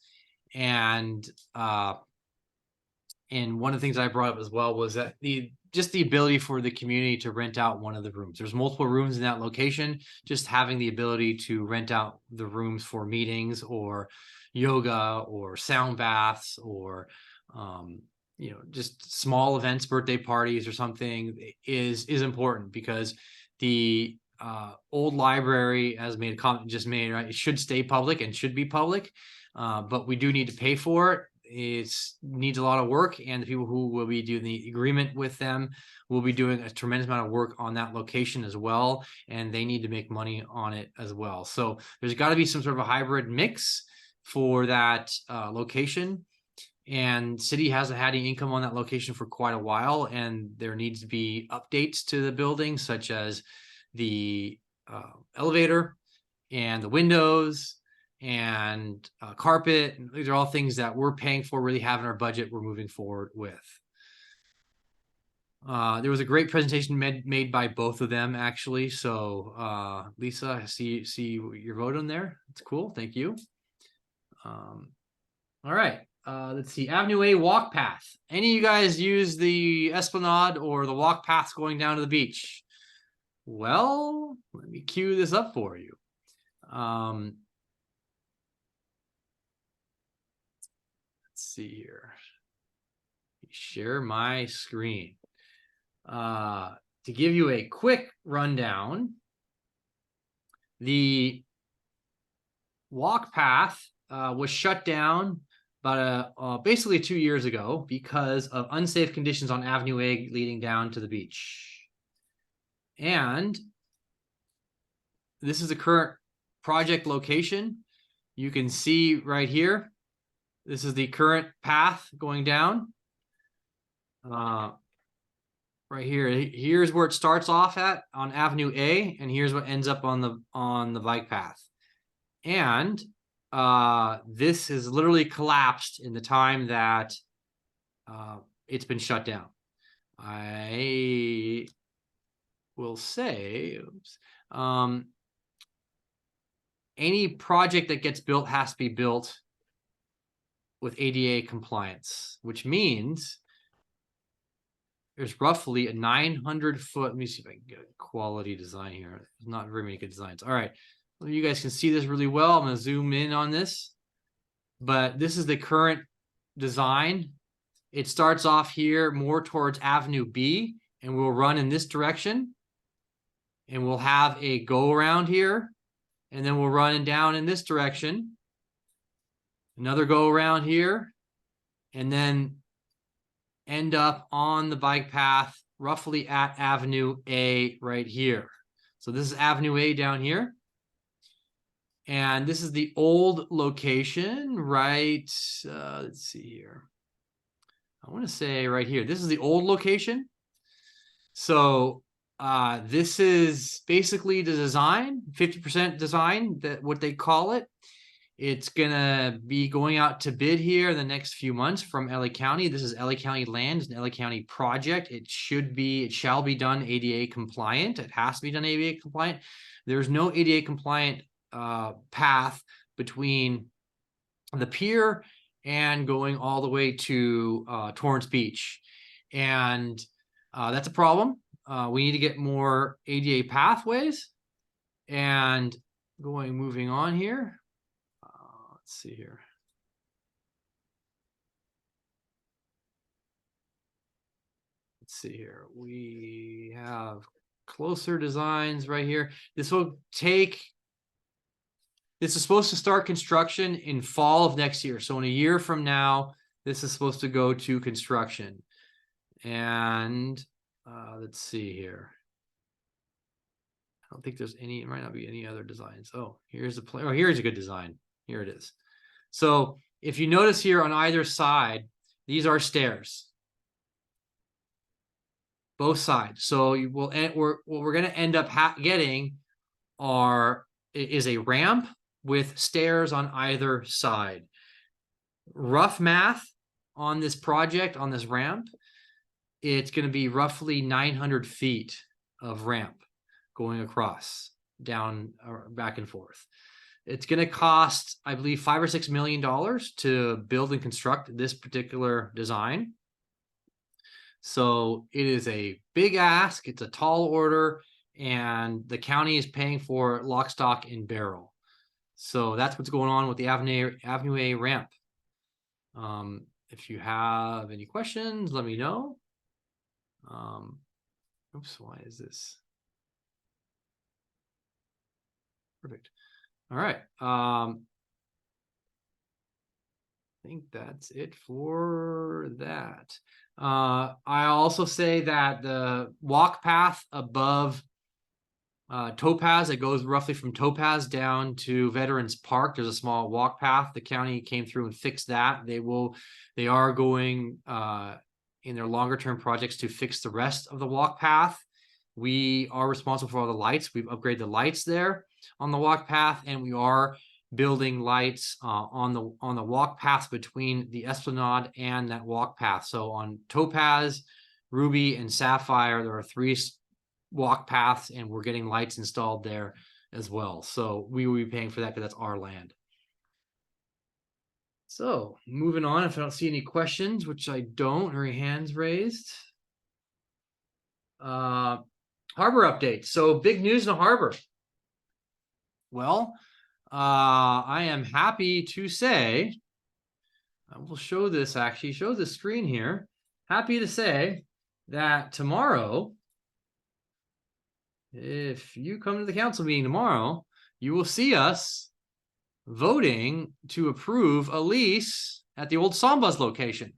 A: And one of the things I brought up as well was that just the ability for the community to rent out one of the rooms. There's multiple rooms in that location. Just having the ability to rent out the rooms for meetings or yoga or sound baths or you know, just small events, birthday parties or something is important, because the old library, as made a comment just made, right, it should stay public and should be public, but we do need to pay for it. It needs a lot of work, and the people who will be doing the agreement with them will be doing a tremendous amount of work on that location as well, and they need to make money on it as well. So there's got to be some sort of a hybrid mix for that location. And city hasn't had any income on that location for quite a while, and there needs to be updates to the building, such as the elevator and the windows and carpet. These are all things that we're paying for, really have in our budget, we're moving forward with. There was a great presentation made by both of them, actually. So Lisa, I see your vote on there. It's cool. Thank you. All right. Let's see, Avenue A Walkpath. Any of you guys use the Esplanade or the walk paths going down to the beach? Well, let me cue this up for you. Let's see here. Share my screen. To give you a quick rundown, the walk path was shut down about basically 2 years ago because of unsafe conditions on Avenue A leading down to the beach. And this is the current project location. You can see right here, this is the current path going down. Right here, here's where it starts off at on Avenue A, and here's what ends up on the bike path. And this has literally collapsed in the time that it's been shut down. I will say, any project that gets built has to be built with ADA compliance, which means there's roughly a 900-foot, let me see if I can get a quality design here. There's not very many good designs. All right, well, you guys can see this really well. I'm going to zoom in on this, but this is the current design. It starts off here more towards Avenue B, and we'll run in this direction, and we'll have a go around here, and then we'll run down in this direction, another go around here, and then end up on the bike path roughly at Avenue A right here. So this is Avenue A down here. And this is the old location, right? Let's see here. I want to say right here, this is the old location. So this is basically the design, 50% design, that what they call it. It's gonna be going out to bid here in the next few months from LA County. This is LA County land, it's an LA County project. It shall be done ADA compliant. It has to be done ADA compliant. There's no ADA compliant path between the pier and going all the way to Torrance Beach. And that's a problem. We need to get more ADA pathways. And moving on here. Let's see here. Let's see here. We have closer designs right here. This is supposed to start construction in fall of next year. So in a year from now, this is supposed to go to construction. And let's see here. I don't think there's any, it might not be any other designs. Oh, here's the plan. Oh, here's a good design. Here it is. So if you notice here on either side, these are stairs. Both sides. So what we're going to end up getting is a ramp with stairs on either side. Rough math on this project, on this ramp, it's going to be roughly 900 feet of ramp going across, down, back and forth. It's going to cost, I believe, $5 or $6 million to build and construct this particular design. So it is a big ask. It's a tall order, and the county is paying for lock, stock, and barrel. So that's what's going on with the Avenue A ramp. if you have any questions, let me know. Oops, why is this? Perfect. All right. I think that's it for that. I also say that the walk path above Topaz, it goes roughly from Topaz down to Veterans Park. There's a small walk path. The county came through and fixed that. They are going in their longer term projects to fix the rest of the walk path. We are responsible for all the lights. We've upgraded the lights there on the walk path, and we are building lights on the walk path between the Esplanade and that walk path. So on Topaz, Ruby, and Sapphire, there are 3 walk paths, and we're getting lights installed there as well. So we will be paying for that because that's our land. So moving on, if I don't see any questions, which I don't, or any hands raised. Harbor update. So big news in the harbor. Well, I am happy to say, I will show this, actually show the screen here. Happy to say that tomorrow, if you come to the council meeting tomorrow, you will see us voting to approve a lease at the old Sambas location.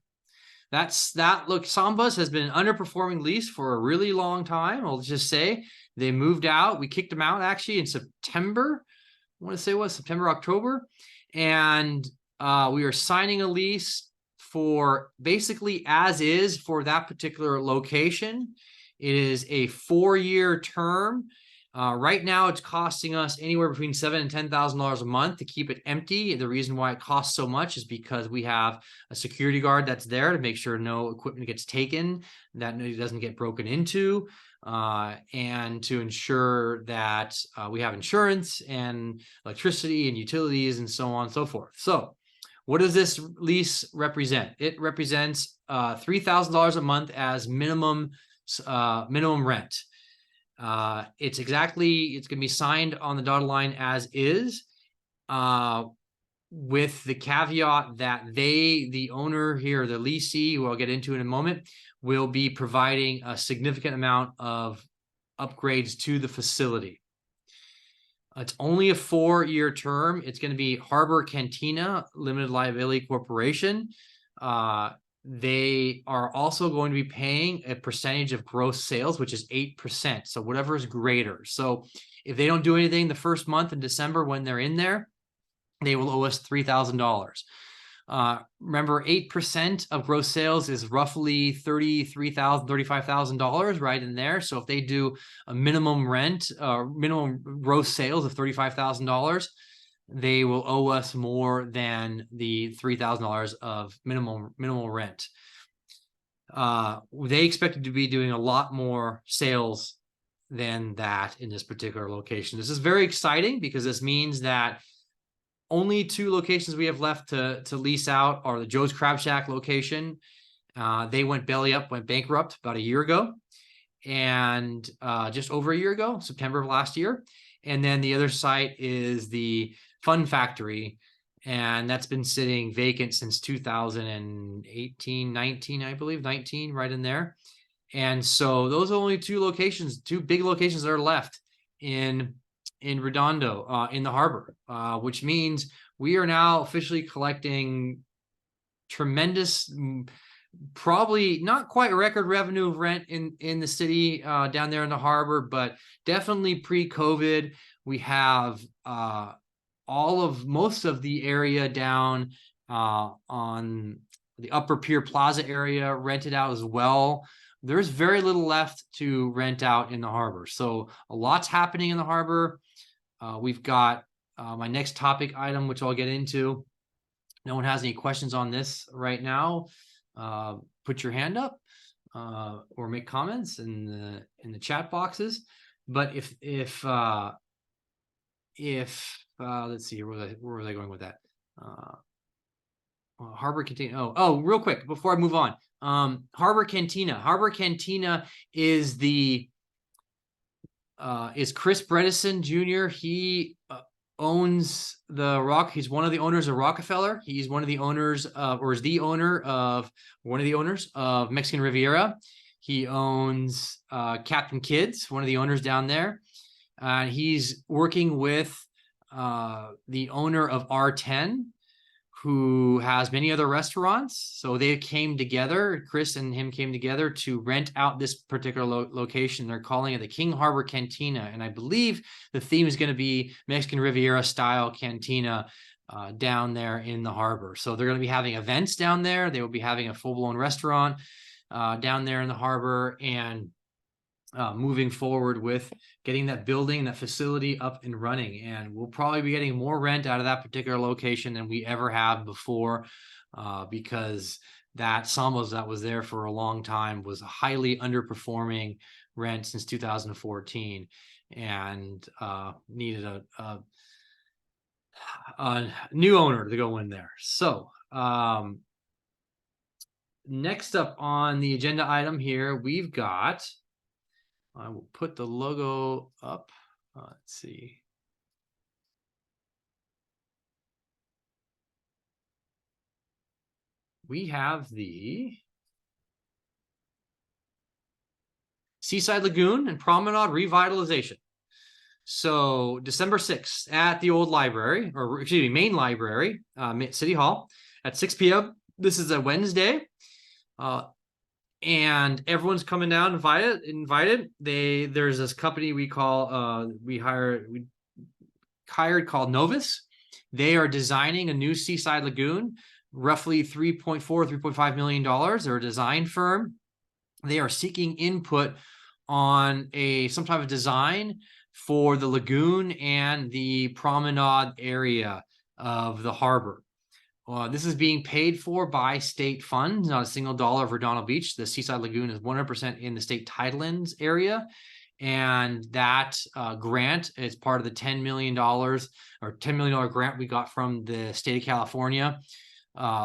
A: Sambas has been an underperforming lease for a really long time. I'll just say they moved out. We kicked them out actually in September. I want to say what, September, October. And we are signing a lease for basically as is for that particular location. It is a 4-year term. Right now, it's costing us anywhere between $7,000 and $10,000 a month to keep it empty. The reason why it costs so much is because we have a security guard that's there to make sure no equipment gets taken, that it doesn't get broken into, and to ensure that we have insurance and electricity and utilities and so on and so forth. So what does this lease represent? It represents $3,000 a month as minimum rent. It's going to be signed on the dotted line as is, with the caveat that the owner here, the leasee, who I'll get into in a moment, will be providing a significant amount of upgrades to the facility. It's only a 4-year term. It's going to be Harbor Cantina Limited Liability Corporation. They are also going to be paying a percentage of gross sales, which is 8%. So whatever is greater. So if they don't do anything the first month in December when they're in there, they will owe us $3,000. Remember, 8% of gross sales is roughly $33,000, $35,000 right in there. So if they do a minimum rent, minimum gross sales of $35,000, they will owe us more than the $3,000 of minimal rent. They expected to be doing a lot more sales than that in this particular location. This is very exciting because this means that only 2 locations we have left to lease out are the Joe's Crab Shack location. They went belly up, went bankrupt about a year ago, and just over a year ago, September of last year. And then the other site is the Fun Factory, and that's been sitting vacant since 2018, 19, I believe, 19, right in there. And so those are only 2 locations, 2 big locations that are left in Redondo, in the harbor, which means we are now officially collecting tremendous, probably not quite record revenue of rent in the city down there in the harbor, but definitely pre-COVID. We have most of the area down on the Upper Pier Plaza area rented out as well. There's very little left to rent out in the harbor. So a lot's happening in the harbor. We've got my next topic item, which I'll get into. No one has any questions on this right now. Put your hand up or make comments in the chat boxes. But if let's see, where was I going with that? Harbor Cantina. Oh, real quick before I move on. Harbor Cantina. Harbor Cantina is Chris Bredesen Jr. He owns the Rock. He's one of the owners of Rockefeller. He's one of the owners of, or is the owner of one of the owners of Mexican Riviera. He owns Captain Kids, one of the owners down there. He's working with the owner of R10, who has many other restaurants. So they came together, Chris and him came together to rent out this particular location. They're calling it the King Harbor Cantina. And I believe the theme is going to be Mexican Riviera style cantina down there in the harbor. So they're going to be having events down there. They will be having a full-blown restaurant down there in the harbor, and moving forward with getting that building, that facility up and running. And we'll probably be getting more rent out of that particular location than we ever have before, because that Sambas that was there for a long time was a highly underperforming rent since 2014, and needed a new owner to go in there. So next up on the agenda item here, we've got, I will put the logo up. Let's see. We have the Seaside Lagoon and Promenade revitalization. So December 6th at the old library, or excuse me, main library, City Hall at 6 p.m. This is a Wednesday. And everyone's coming down invited. There's this company we hired called Novus. They are designing a new Seaside Lagoon, roughly $3.5 million. They're a design firm. They are seeking input on some type of design for the lagoon and the promenade area of the harbor. This is being paid for by state funds, not a single dollar for Donald Beach. The Seaside Lagoon is 100% in the state Tidelands area. And that grant is part of the $10 million or $10 million grant we got from the state of California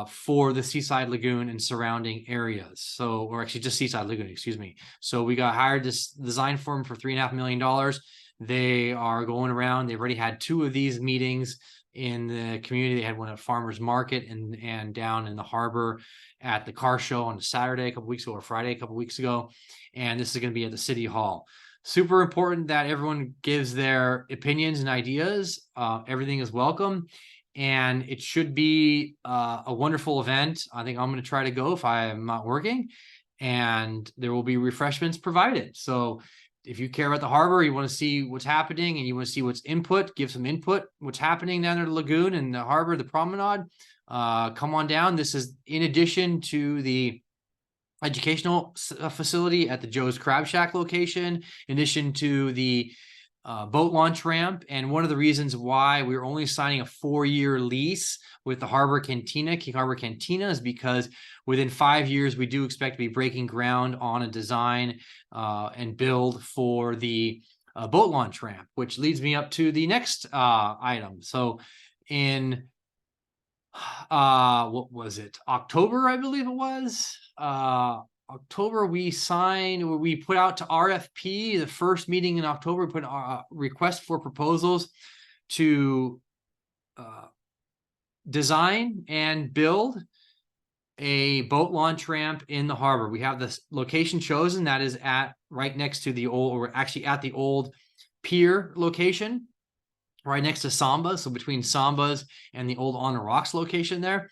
A: for the Seaside Lagoon and surrounding areas. So, or actually just Seaside Lagoon, excuse me. So we got hired this design firm for $3.5 million. They are going around. They've already had 2 of these meetings in the community. They had one at Farmers Market and down in the harbor at the car show on a Saturday a couple weeks ago, or Friday a couple weeks ago. And this is going to be at the City Hall. Super important that everyone gives their opinions and ideas. Everything is welcome, and it should be a wonderful event. I think I'm going to try to go if I am not working, and there will be refreshments provided. So if you care about the harbor, you want to see what's happening, and you want to see what's input, give some input, what's happening down there in the lagoon and the harbor, the promenade, come on down. This is in addition to the educational facility at the Joe's Crab Shack location, in addition to the boat launch ramp. And one of the reasons why we're only signing a 4-year lease with the Harbor Cantina, King Harbor Cantina, is because within 5 years, we do expect to be breaking ground on a design and build for the boat launch ramp, which leads me up to the next item. So in what was it? October, I believe it was. October, we put out to RFP, the first meeting in October, we put a request for proposals to design and build a boat launch ramp in the harbor. We have this location chosen that is right next to the old, or actually at the old pier location, right next to Sambas, so between Sambas and the old On the Rocks location there.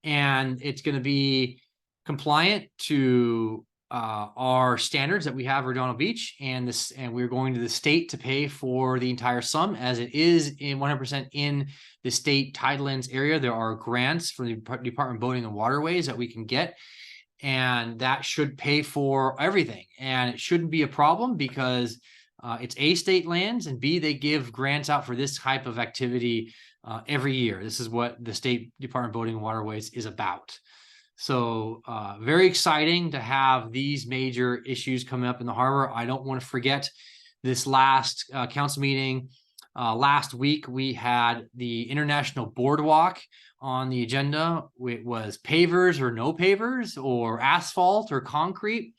A: And it's going to be compliant to our standards that we have for Redondo Beach, and we're going to the state to pay for the entire sum, as it is in 100% in the state Tidelands area. There are grants from the Department of Boating and Waterways that we can get, and that should pay for everything. And it shouldn't be a problem, because it's A, state lands, and B, they give grants out for this type of activity every year. This is what the State Department of Boating and Waterways is about. So very exciting to have these major issues coming up in the harbor. I don't want to forget this last council meeting. Last week, we had the International Boardwalk on the agenda. It was pavers or no pavers, or asphalt or concrete.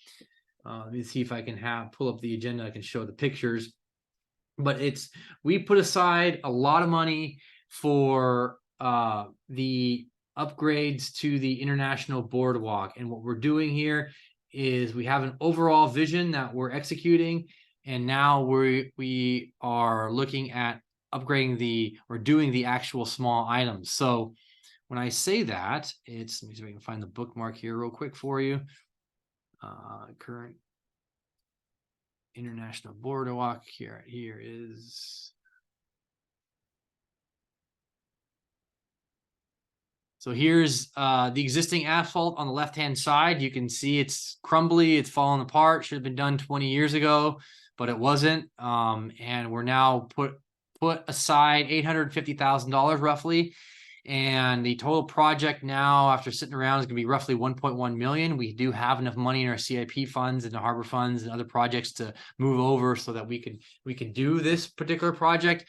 A: Let me see if I can pull up the agenda. I can show the pictures. but we put aside a lot of money for the upgrades to the International Boardwalk. And what we're doing here is we have an overall vision that we're executing, and now we are looking at upgrading or doing the actual small items. So when I say that, let me see if I can find the bookmark here real quick for you. Current International Boardwalk here is. So here's the existing asphalt on the left-hand side. You can see it's crumbly, it's falling apart, should have been done 20 years ago, but it wasn't. And we're now put aside $850,000 roughly. And the total project now, after sitting around, is going to be roughly 1.1 million. We do have enough money in our CIP funds and the harbor funds and other projects to move over so that we can do this particular project.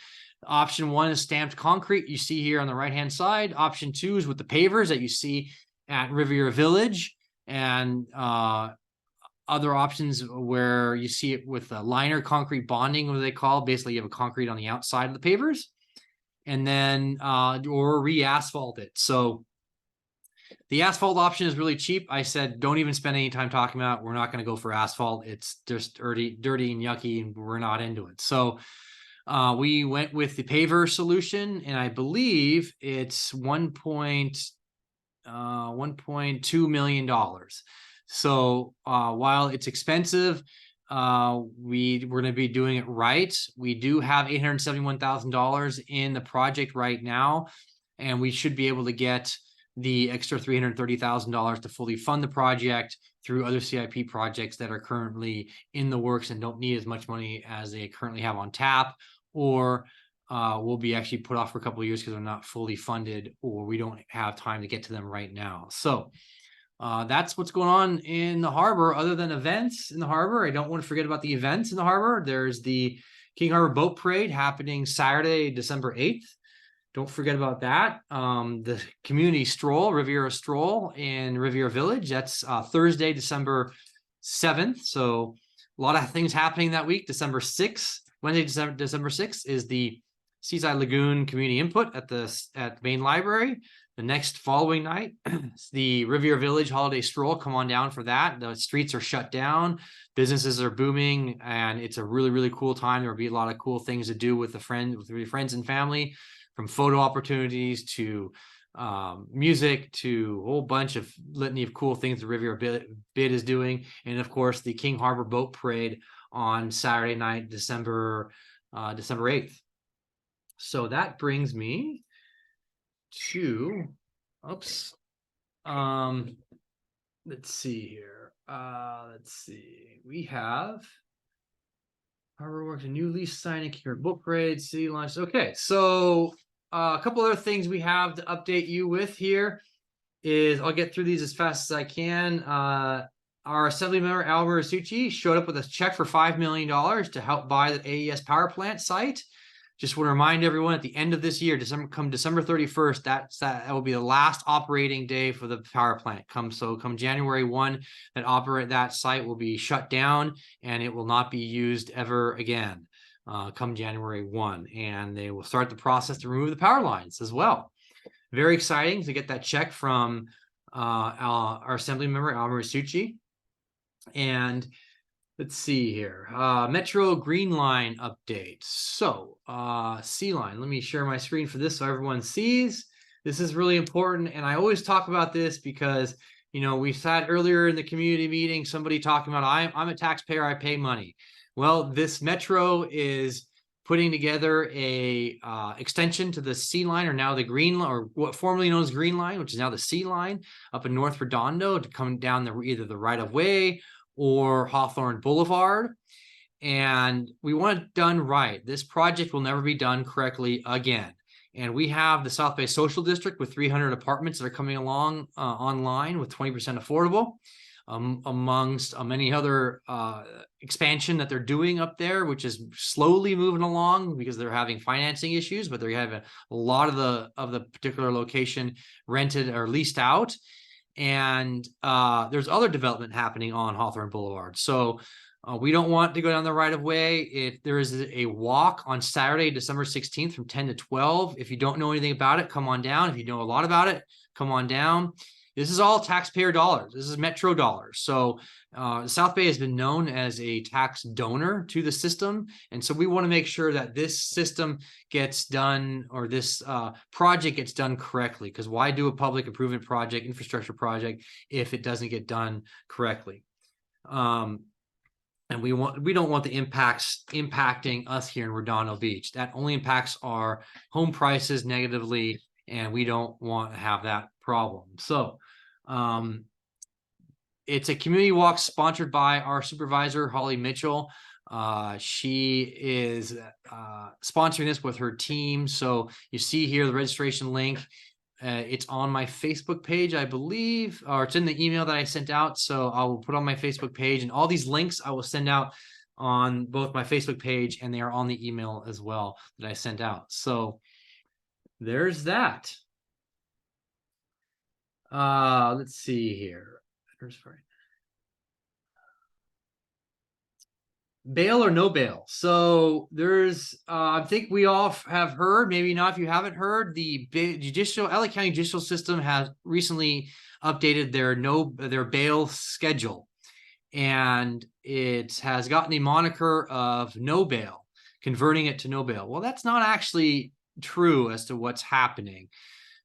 A: Option 1 is stamped concrete, you see here on the right hand side. Option 2 is with the pavers that you see at Riviera Village, and other options where you see it with liner concrete bonding, what they call. Basically, you have a concrete on the outside of the pavers, and then or re-asphalt it. So the asphalt option is really cheap. I said, don't even spend any time talking about it. We're not going to go for asphalt. It's just dirty and yucky, and we're not into it. So we went with the paver solution, and I believe it's $1.2 million. So while it's expensive, we're going to be doing it right. We do have $871,000 in the project right now, and we should be able to get the extra $330,000 to fully fund the project through other CIP projects that are currently in the works and don't need as much money as they currently have on tap, or will be actually put off for a couple of years because they're not fully funded, or we don't have time to get to them right now. So that's what's going on in the harbor. Other than events in the harbor, I don't want to forget about the events in the harbor. There's the King Harbor Boat Parade happening Saturday, December 8th. Don't forget about that. The community stroll, Riviera Stroll in Riviera Village, that's Thursday, December 7th. So a lot of things happening that week. December 6th, Wednesday, December 6th is the Seaside Lagoon community input at the main library. The next following night, the Riviera Village holiday stroll. Come on down for that. The streets are shut down, businesses are booming, and it's a really, really cool time. There will be a lot of cool things to do with your friends and family, from photo opportunities to music to a whole bunch of litany of cool things the Riviera Bid is doing. And of course, the King Harbor Boat Parade on Saturday night, December 8th. So that brings me to, let's see here. We have Harbor Works, a new lease signing, book parade, city launch. Okay, so a couple other things we have to update you with here is, I'll get through these as fast as I can. Our Assembly member Al Marisucci showed up with a check for $5 million to help buy the AES power plant site. Just want to remind everyone, at the end of this year, December 31st, that will be the last operating day for the power plant. Come January 1, that site will be shut down, and it will not be used ever again. Come January 1, and they will start the process to remove the power lines as well. Very exciting to get that check from our Assembly member Al Marisucci. And let's see here. Metro Greenline update. So C-Line, let me share my screen for this so everyone sees. This is really important, and I always talk about this because, you know, we sat earlier in the community meeting, somebody talking about, I'm a taxpayer, I pay money. Well, this Metro is putting together a extension to the C-Line, or now the Greenline, or what formerly known as Greenline, which is now the C-Line, up in North Redondo, to come down either the right-of-way or Hawthorne Boulevard. And we want it done right. This project will never be done correctly again. And we have the South Bay Social District with 300 apartments that are coming along online with 20% affordable, amongst many other expansion that they're doing up there, which is slowly moving along because they're having financing issues, but they're having a lot of the particular location rented or leased out. And there's other development happening on Hawthorne Boulevard. So We don't want to go down the right of way. There is a walk on Saturday, December 16th from 10 to 12. If you don't know anything about it, come on down. If you know a lot about it, come on down. This is all taxpayer dollars. This is Metro dollars. So South Bay has been known as a tax donor to the system. And so we want to make sure that this system gets done, or this project gets done correctly. Because why do a public improvement project, infrastructure project, if it doesn't get done correctly? And we don't want the impacts impacting us here in Redondo Beach. That only impacts our home prices negatively, and we don't want to have that problem. So it's a community walk sponsored by our supervisor, Holly Mitchell. She is sponsoring this with her team. So you see here the registration link. It's on my Facebook page, I believe, or it's in the email that I sent out. So I will put on my Facebook page, and all these links I will send out on both my Facebook page, and they are on the email as well that I sent out. So there's that. Let's see here. Bail or no bail. So there's, I think we all have heard, maybe not if you haven't heard, the LA County judicial system has recently updated their bail schedule, and it has gotten the moniker of no bail, converting it to no bail. Well, that's not actually true as to what's happening.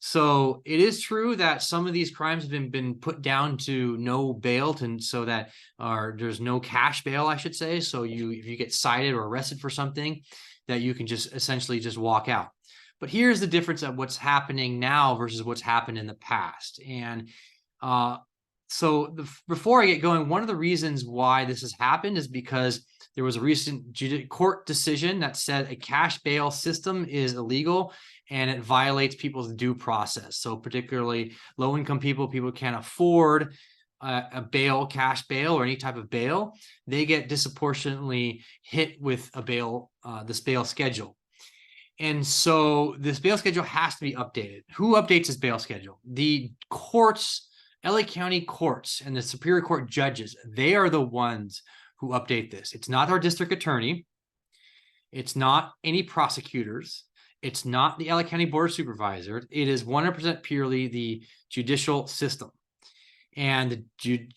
A: So it is true that some of these crimes have been put down to no bail, so that there's no cash bail, I should say. So if you get cited or arrested for something, that you can just essentially just walk out. But here's the difference of what's happening now versus what's happened in the past. And before I get going, one of the reasons why this has happened is because there was a recent court decision that said a cash bail system is illegal, and it violates people's due process. So particularly low-income people can't afford a bail, cash bail, or any type of bail. They get disproportionately hit with a bail, this bail schedule. And so this bail schedule has to be updated. Who updates this bail schedule? The courts, LA County courts and the Superior Court judges. They are the ones who update this. It's not our district attorney. It's not any prosecutors. It's not the LA County Board of Supervisors. It is 100% purely the judicial system. And the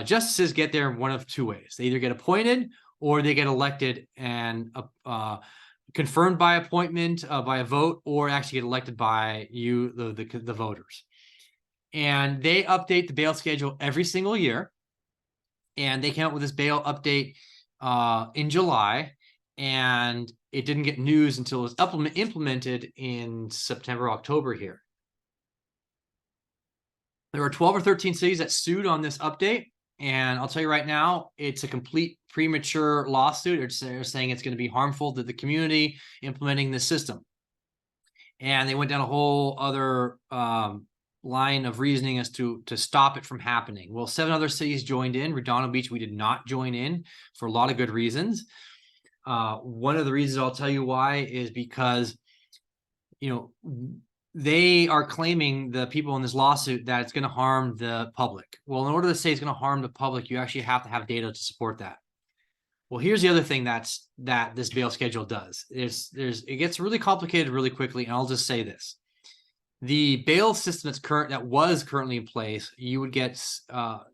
A: justices get there in one of two ways. They either get appointed or they get elected and confirmed by appointment, by a vote, or actually get elected by you, the voters. And they update the bail schedule every single year. And they came out with this bail update in July. And it didn't get news until it was implemented in September, October here. There were 12 or 13 cities that sued on this update. And I'll tell you right now, it's a complete premature lawsuit. They're saying it's going to be harmful to the community implementing this system. And they went down a whole other line of reasoning as to stop it from happening. Well, 7 other cities joined in. Redondo Beach, we did not join in for a lot of good reasons. One of the reasons I'll tell you why is because, they are claiming, the people in this lawsuit, that it's going to harm the public. Well, in order to say it's going to harm the public, you actually have to have data to support that. Well, here's the other thing that this bail schedule does. It gets really complicated really quickly, and I'll just say this. The bail system that was currently in place, you would get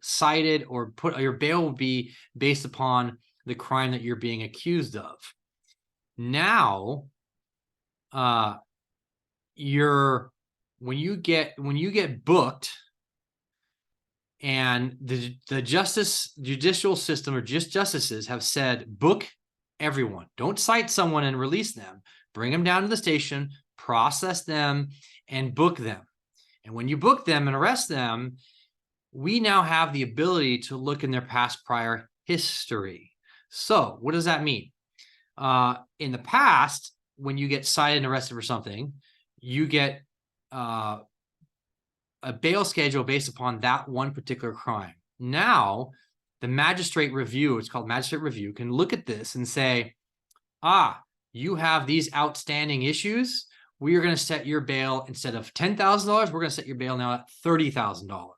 A: cited, or your bail would be based upon the crime that you're being accused of. Now, when you get booked, and the judicial system, or just justices, have said, book everyone. Don't cite someone and release them. Bring them down to the station, process them, and book them. And when you book them and arrest them, we now have the ability to look in their past prior history. So what does that mean? In the past, when you get cited and arrested for something, you get a bail schedule based upon that one particular crime. Now, the magistrate review, it's called magistrate review, can look at this and say, you have these outstanding issues. We are going to set your bail, instead of $10,000, we're going to set your bail now at $30,000.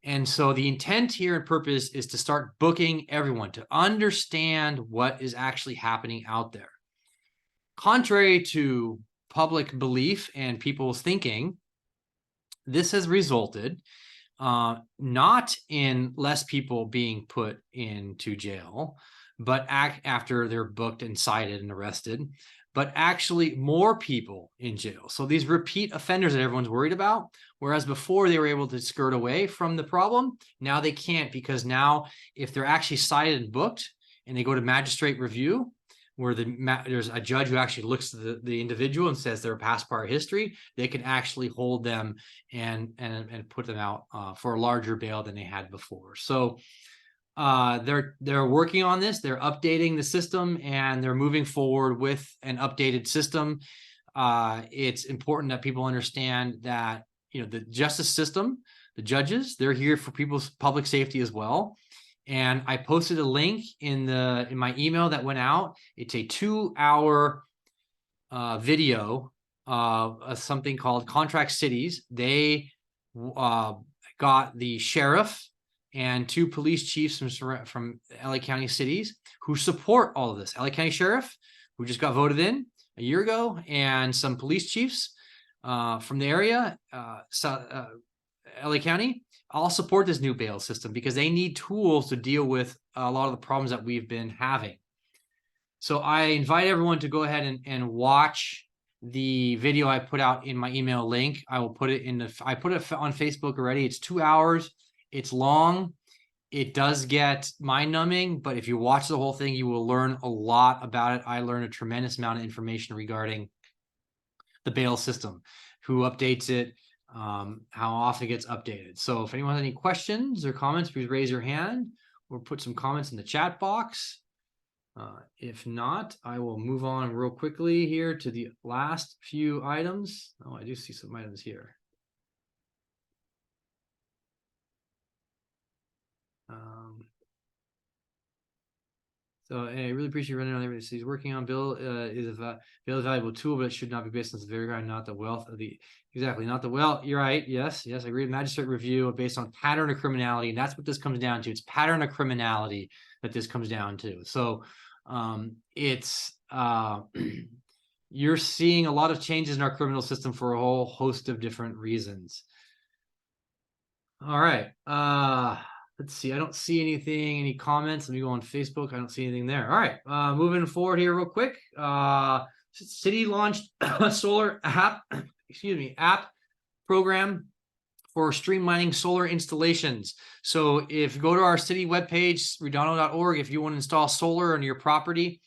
A: And so the intent here and purpose is to start booking everyone to understand what is actually happening out there. Contrary to public belief and people's thinking, this has resulted not in less people being put into jail, but after they're booked and cited and arrested, but actually more people in jail. So these repeat offenders that everyone's worried about, whereas before they were able to skirt away from the problem, now they can't, because now if they're actually cited and booked and they go to magistrate review, where there's a judge who actually looks at the individual and says their past prior history, they can actually hold them and put them out for a larger bail than they had before. So they're working on this, they're updating the system, and they're moving forward with an updated system. It's important that people understand that, you know, the justice system, the judges, they're here for people's public safety as well. And I posted a link in my email that went out. It's a 2-hour video of something called Contract Cities. They got the sheriff and 2 police chiefs from LA County cities who support all of this. LA County Sheriff, who just got voted in a year ago, and some police chiefs from the area, LA County, all support this new bail system because they need tools to deal with a lot of the problems that we've been having. So I invite everyone to go ahead and watch the video I put out in my email link. I will put it I put it on Facebook already. It's 2 hours. It's long. It does get mind-numbing, but if you watch the whole thing, you will learn a lot about it. I learned a tremendous amount of information regarding the bail system, who updates it, how often it gets updated. So if anyone has any questions or comments, please raise your hand or put some comments in the chat box. If not, I will move on real quickly here to the last few items. Oh, I do see some items here. So I really appreciate running on everything he's working on. Bill is a valuable tool, but it should not be based on the very high, not the wealth of the, exactly, not the wealth. You're right. Yes, I agree. Magistrate review based on pattern of criminality. And that's what this comes down to. It's pattern of criminality that this comes down to. So it's you're seeing a lot of changes in our criminal system for a whole host of different reasons. All right. Let's see. I don't see anything, any comments. Let me go on Facebook. I don't see anything there. All right. Moving forward here real quick. City launched a solar app, app program for streamlining solar installations. So if you go to our city webpage, redondo.org, if you want to install solar on your property,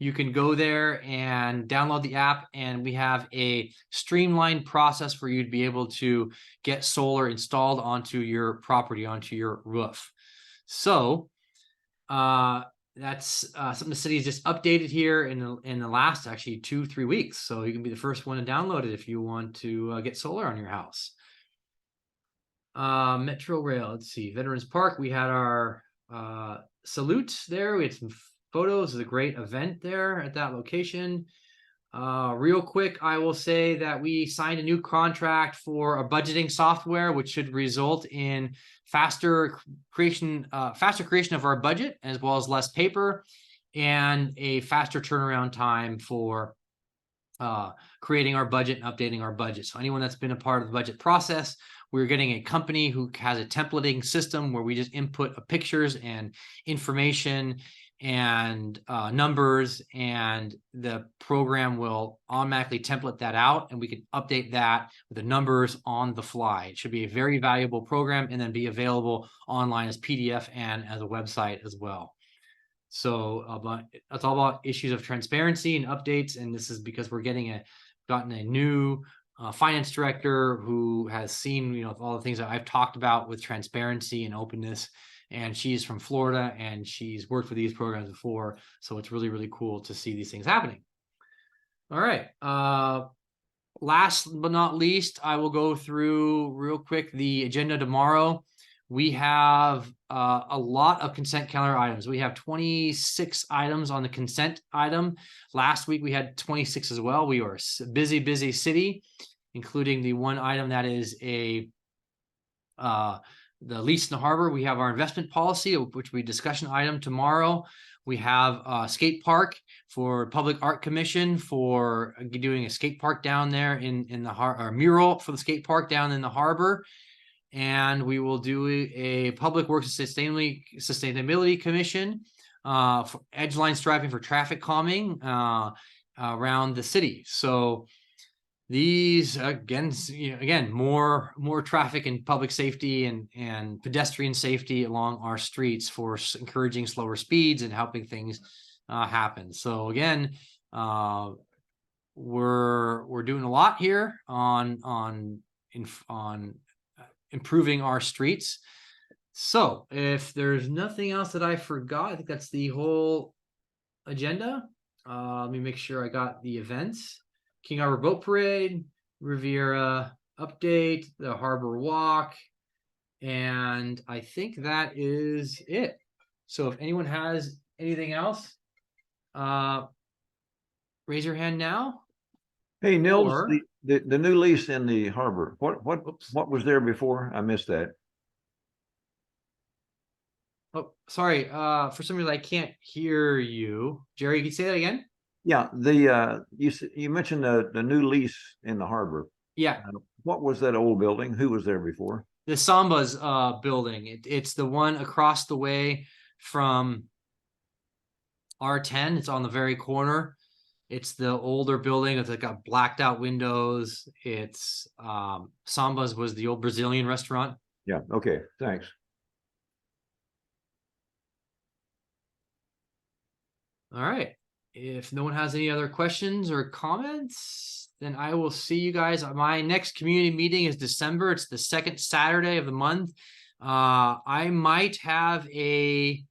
A: you can go there and download the app, and we have a streamlined process for you to be able to get solar installed onto your property, onto your roof. So that's something the city has just updated here in the last actually 2-3 weeks. So you can be the first one to download it if you want to get solar on your house. Metro Rail, let's see, Veterans Park, we had our salute there. We had some photos of the great event there at that location. Real quick, I will say that we signed a new contract for a budgeting software, which should result in faster creation of our budget, as well as less paper and a faster turnaround time for creating our budget and updating our budget. So anyone that's been a part of the budget process, we're getting a company who has a templating system where we just input pictures and information and numbers, and the program will automatically template that out, and we can update that with the numbers on the fly. It should be a very valuable program, and then be available online as PDF and as a website as well. So that's all about issues of transparency and updates, and this is because we're gotten a new finance director who has seen, all the things that I've talked about with transparency and openness. And she's from Florida, and she's worked with these programs before. So it's really, really cool to see these things happening. All right. Last but not least, I will go through real quick the agenda tomorrow. We have a lot of consent calendar items. We have 26 items on the consent item. Last week, we had 26 as well. We are a busy, busy city, including the one item that is a the lease in the harbor. We have our investment policy, which we discussion item tomorrow. We have a skate park for Public Art Commission for doing a skate park down there in the harbor, mural for the skate park down in the harbor. And we will do a Public Works Sustainability Commission for edge line striping for traffic calming around the city. So these again more traffic and public safety and pedestrian safety along our streets for encouraging slower speeds and helping things happen. So again, we're doing a lot here on improving our streets. So if there's nothing else that I forgot, I think that's the whole agenda. Let me make sure I got the events. King Harbor Boat Parade, Riviera update, the Harbor Walk, and I think that is it. So if anyone has anything else, raise your hand now.
H: Hey, Nils,
A: Or-
H: the new lease in the harbor, what was there before? I missed that.
A: Oh, sorry. For some reason I can't hear you. Jerry, can you say that again?
H: Yeah, you mentioned the new lease in the harbor.
A: Yeah.
H: What was that old building? Who was there before?
A: The Samba's building. It's the one across the way from R10. It's on the very corner. It's the older building. It's got blacked out windows. It's Samba's was the old Brazilian restaurant.
H: Yeah, okay, thanks.
A: All right. If no one has any other questions or comments, then I will see you guys. My next community meeting is December. It's the second Saturday of the month. I might have a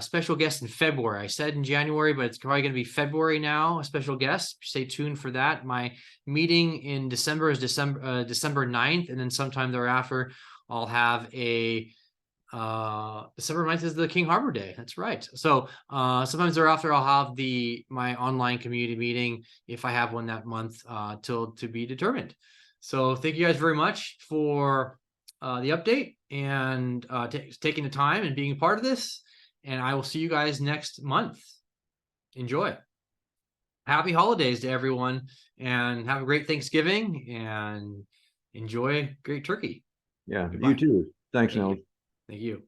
A: special guest in February. I said in January, but it's probably going to be February now, a special guest. Stay tuned for that. My meeting in December is December 9th, and then sometime thereafter I'll have a December 9th is the King Harbor Day. That's right. So sometimes thereafter I'll have my online community meeting if I have one that month to be determined. So thank you guys very much for the update and taking the time and being a part of this. And I will see you guys next month. Enjoy. Happy holidays to everyone and have a great Thanksgiving and enjoy great turkey.
H: Yeah,
A: Goodbye.
H: you too. Thanks,
A: Thank
H: Nils.
A: you. Thank you.